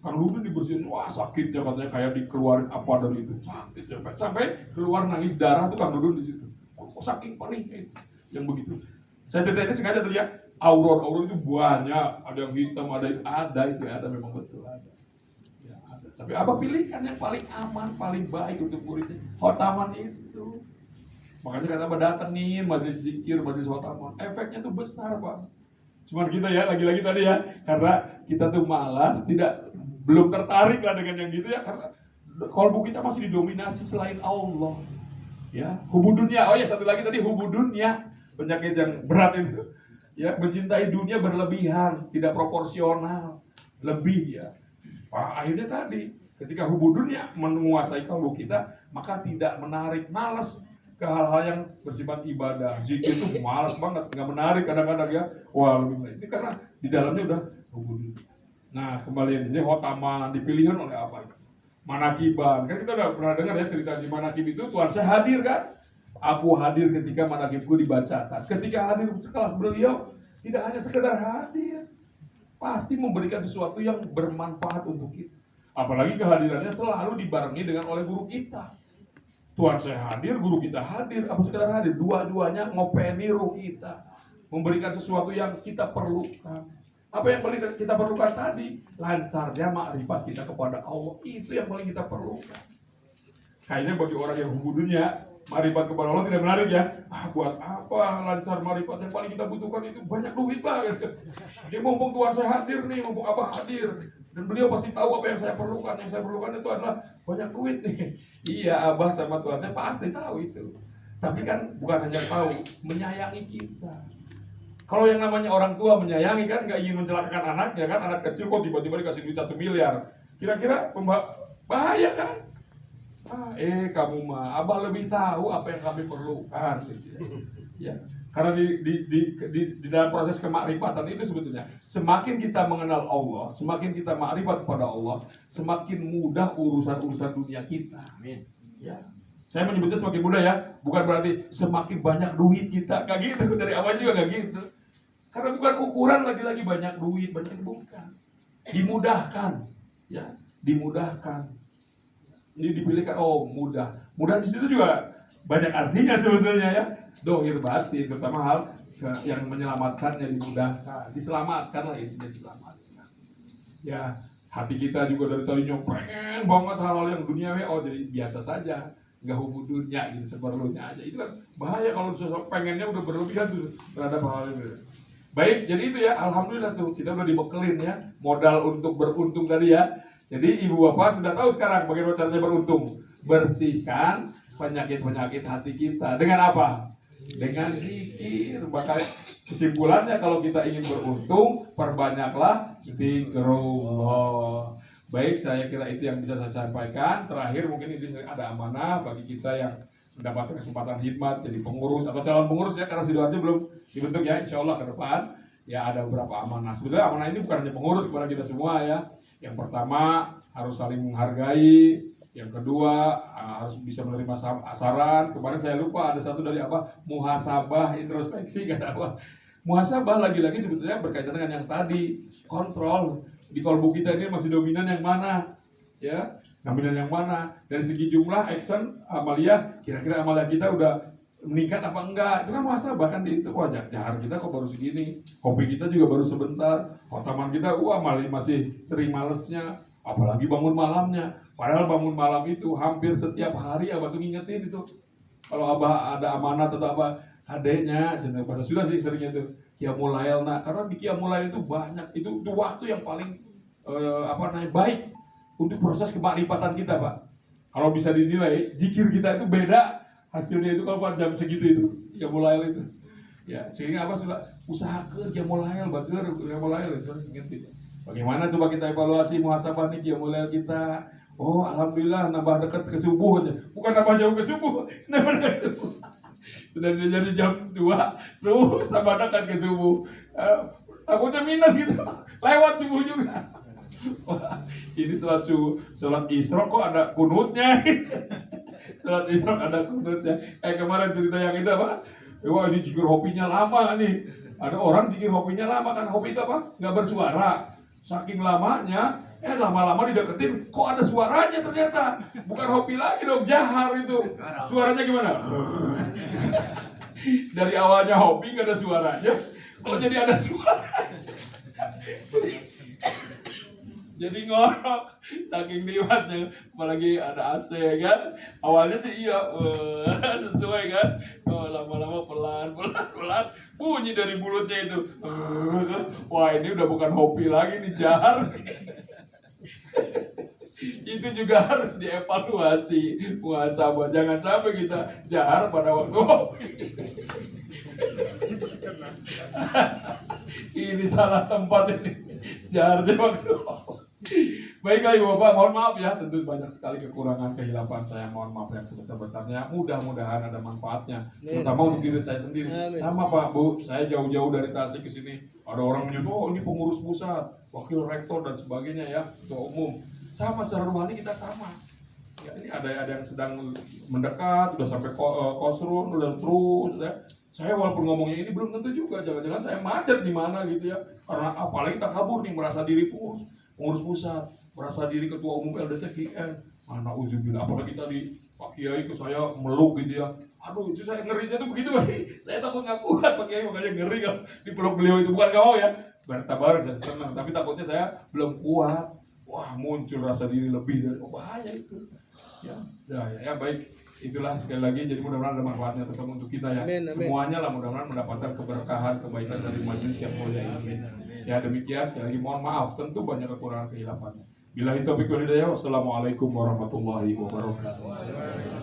Kang Dudun dibersihin, wah sakitnya katanya kayak dikeluarin apa dari itu. Sakit sampai keluar nangis darah tuh Kang Dudun di situ. Saking perihnya itu. Yang begitu. Saya cerita ini sengaja tuh ya. Aurat itu banyak. Ada yang hitam, ada memang betul ada. Ya, ada. Tapi apa pilihan yang paling aman, paling baik untuk muridnya? Khotaman itu. Makanya kata Abah datang nih majelis zikir, majelis khotaman. Efeknya tuh besar Pak. Cuman kita ya lagi-lagi tadi ya, karena kita tuh malas, belum tertarik lah dengan yang gitu ya, karena kalbu kita masih didominasi selain Allah. Ya, hubudunnya. Oh ya satu lagi tadi hubudunnya, penyakit yang berat itu. Ya, mencintai dunia berlebihan, tidak proporsional, lebih ya. Akhirnya tadi ketika hubudunnya menguasai kalbu kita, maka tidak menarik, malas ke hal-hal yang bersifat ibadah. Zikir itu malas banget, nggak menarik kadang-kadang ya. Wah lebih menarik. Ini karena di dalamnya udah hubudun. Nah kembali ini khotaman dipilihin oleh apa? Manakiban. Kan kita udah pernah dengar ya cerita di manakib itu Tuhan saya hadir kan? Aku hadir ketika manakibku dibacakan. Ketika hadir sekelas beliau tidak hanya sekedar hadir, pasti memberikan sesuatu yang bermanfaat untuk kita. Apalagi kehadirannya selalu dibarengi dengan oleh guru kita. Tuhan saya hadir, guru kita hadir, apa sekedar hadir, dua-duanya ngopeni ruh kita, memberikan sesuatu yang kita perlukan. Apa yang paling kita perlukan tadi? Lancarnya makrifat kita kepada Allah. Itu yang paling kita perlukan. Kayaknya bagi orang yang hubu dunia, makrifat kepada Allah tidak menarik ya. Buat apa lancar makrifat? Yang paling kita butuhkan itu banyak duit lah. Dia mumpung Tuhan saya hadir nih, mumpung Abah hadir. Dan beliau pasti tahu apa yang saya perlukan. Yang saya perlukan itu adalah banyak duit nih. Iya, Abah sama Tuhan saya pasti tahu itu. Tapi kan bukan hanya tahu, menyayangi kita. Kalau yang namanya orang tua menyayangi kan nggak ingin mencelakakan anaknya kan, anak kecil kok tiba-tiba dikasih duit 1 miliar. Kira-kira bahaya kan? Kamu mah, Abah lebih tahu apa yang kami perlukan. Gitu ya. Karena di dalam proses kemakrifatan itu sebetulnya semakin kita mengenal Allah, semakin kita makrifat kepada Allah, semakin mudah urusan-urusan dunia kita. Amin. Ya. Saya menyebutnya semakin mudah ya, bukan berarti semakin banyak duit kita, kayak gitu. Dari awal juga kayak gitu. Karena bukan ukuran lagi-lagi banyak duit, banyak bukan. Dimudahkan, ya, dimudahkan. Ini dipilihkan, mudah. Mudah di situ juga banyak artinya sebetulnya ya. Dohir batin, terutama hal yang menyelamatkannya dimudahkan, diselamatkan lah itu, diselamatkan. Ya, hati kita juga dari tadinya pengen banget hal-hal yang duniawi, jadi biasa saja, nggak hubu dunia gitu, seperlunya aja. Itu kan bahaya kalau sosok pengennya udah berlebihan tuh terhadap hal itu. Baik, jadi itu ya, alhamdulillah tuh kita udah dibekelin ya modal untuk beruntung tadi ya. Jadi ibu bapak sudah tahu sekarang bagaimana caranya beruntung. Bersihkan penyakit-penyakit hati kita dengan apa? Dengan zikir. Maka kesimpulannya kalau kita ingin beruntung, perbanyaklah zikrullah. Baik, saya kira itu yang bisa saya sampaikan. Terakhir mungkin ini ada amanah bagi kita yang mendapatkan kesempatan khidmat jadi pengurus atau calon pengurus ya, karena Sidoarjo belum dibentuk ya, insya Allah ke depan ya ada beberapa amanah. Sebetulnya amanah ini bukan hanya pengurus kepada kita semua ya. Yang pertama harus saling menghargai, yang kedua harus bisa menerima saran. Kemarin saya lupa ada satu dari apa, muhasabah, introspeksi kata apa. Muhasabah lagi-lagi sebetulnya berkaitan dengan yang tadi, kontrol di kolbu kita ini masih dominan yang mana ya, dominan yang mana dari segi jumlah action amalia, kira-kira amalia kita udah meningkat apa enggak, itu kan muhasabah kan di itu. Jahar kita kok baru segini, kopi kita juga baru sebentar, khotaman kita masih sering malesnya, apalagi bangun malamnya. Padahal bangun malam itu hampir setiap hari Abah tuh ngingetin itu. Kalau Abah ada amanat atau apa adeknya, sudah sih seringnya itu Qiyamul Lail. Nah, karena di Qiyamul Lail itu banyak, itu waktu yang paling baik untuk proses kemakrifatan kita, Pak. Kalau bisa dinilai, zikir kita itu beda hasilnya itu kalau jam segitu itu Qiyamul Lail itu. Ya, sehingga apa sudah usahakan Qiyamul Lail, bager Qiyamul Lail itu ingetin. Bagaimana coba kita evaluasi muhasabah nih Qiyamul Lail kita? Oh, alhamdulillah nambah dekat ke subuh aja. Bukan nambah jauh ke subuh, nambah dekat ke subuh. Sudah jadi jam 2 terus tambah dekat ke subuh. Takutnya minus gitu. Lewat subuh juga. Wah, ini sholat isyraq kok ada kunutnya. Sholat isyraq ada kunutnya. Kemarin cerita yang itu apa? Wah, ini zikir hobinya lama nih. Ada orang zikir hobinya lama kan, hobi itu apa? Nggak bersuara. Saking lamanya, lama-lama dideketin, kok ada suaranya ternyata. Bukan hobi lagi dong, jahar itu. Suaranya gimana? Dari awalnya hobi nggak ada suaranya, kok jadi ada suara. Jadi ngorok, saking nikmatnya, apalagi ada AC kan. Awalnya sih iya, sesuai kan. Lama-lama pelan, bunyi dari mulutnya itu. Wah, ini udah bukan hobi lagi nih, jahar. Itu juga harus dievaluasi muhasabah. Jangan sampai kita jahar pada waktu hobi. Ini salah tempat ini, jahar di waktu hobi. Baiklah Ibu Bapak, mohon maaf ya, tentu banyak sekali kekurangan, kehilapan saya, mohon maaf yang sebesar-besarnya. Mudah-mudahan ada manfaatnya, terutama untuk diri saya sendiri. Sama Pak Bu, saya jauh-jauh dari Tasik ke sini. Ada orang menyebut, oh ini pengurus pusat, wakil rektor dan sebagainya ya, ketua umum. Sama secara rohani kita sama. Ya, ini ada yang sedang mendekat, udah sampai kosrun, udah terus ya. Saya walaupun ngomongnya ini belum tentu juga, jangan-jangan saya macet di mana gitu ya. Karena apalagi takabur nih, merasa diri pengurus pusat, merasa diri ketua umum LDTKN. Mana uzubillah, apalagi kita di Pak Kiai ke saya meluk gitu ya. Aduh, itu saya ngerinya tuh begitu, Pak. Saya takut nggak kuat Pak Kiai, makanya ngeri kalau dipeluk beliau itu. Bukan nggak mau ya, bertabar saya senang, tapi takutnya saya belum kuat. Wah, muncul rasa diri lebih dari bahaya itu. Ya, baik. Itulah sekali lagi, jadi mudah-mudahan ada manfaatnya tetap untuk kita ya. Amin, amin. Semuanya lah mudah-mudahan mendapatkan keberkahan, kebaikan dari majelis yang mulia ini. Ya demikian, sekali lagi mohon maaf, tentu banyak kekurangan kehilafannya. Billahi taufiq wal hidayah. Wassalamualaikum warahmatullahi wabarakatuh.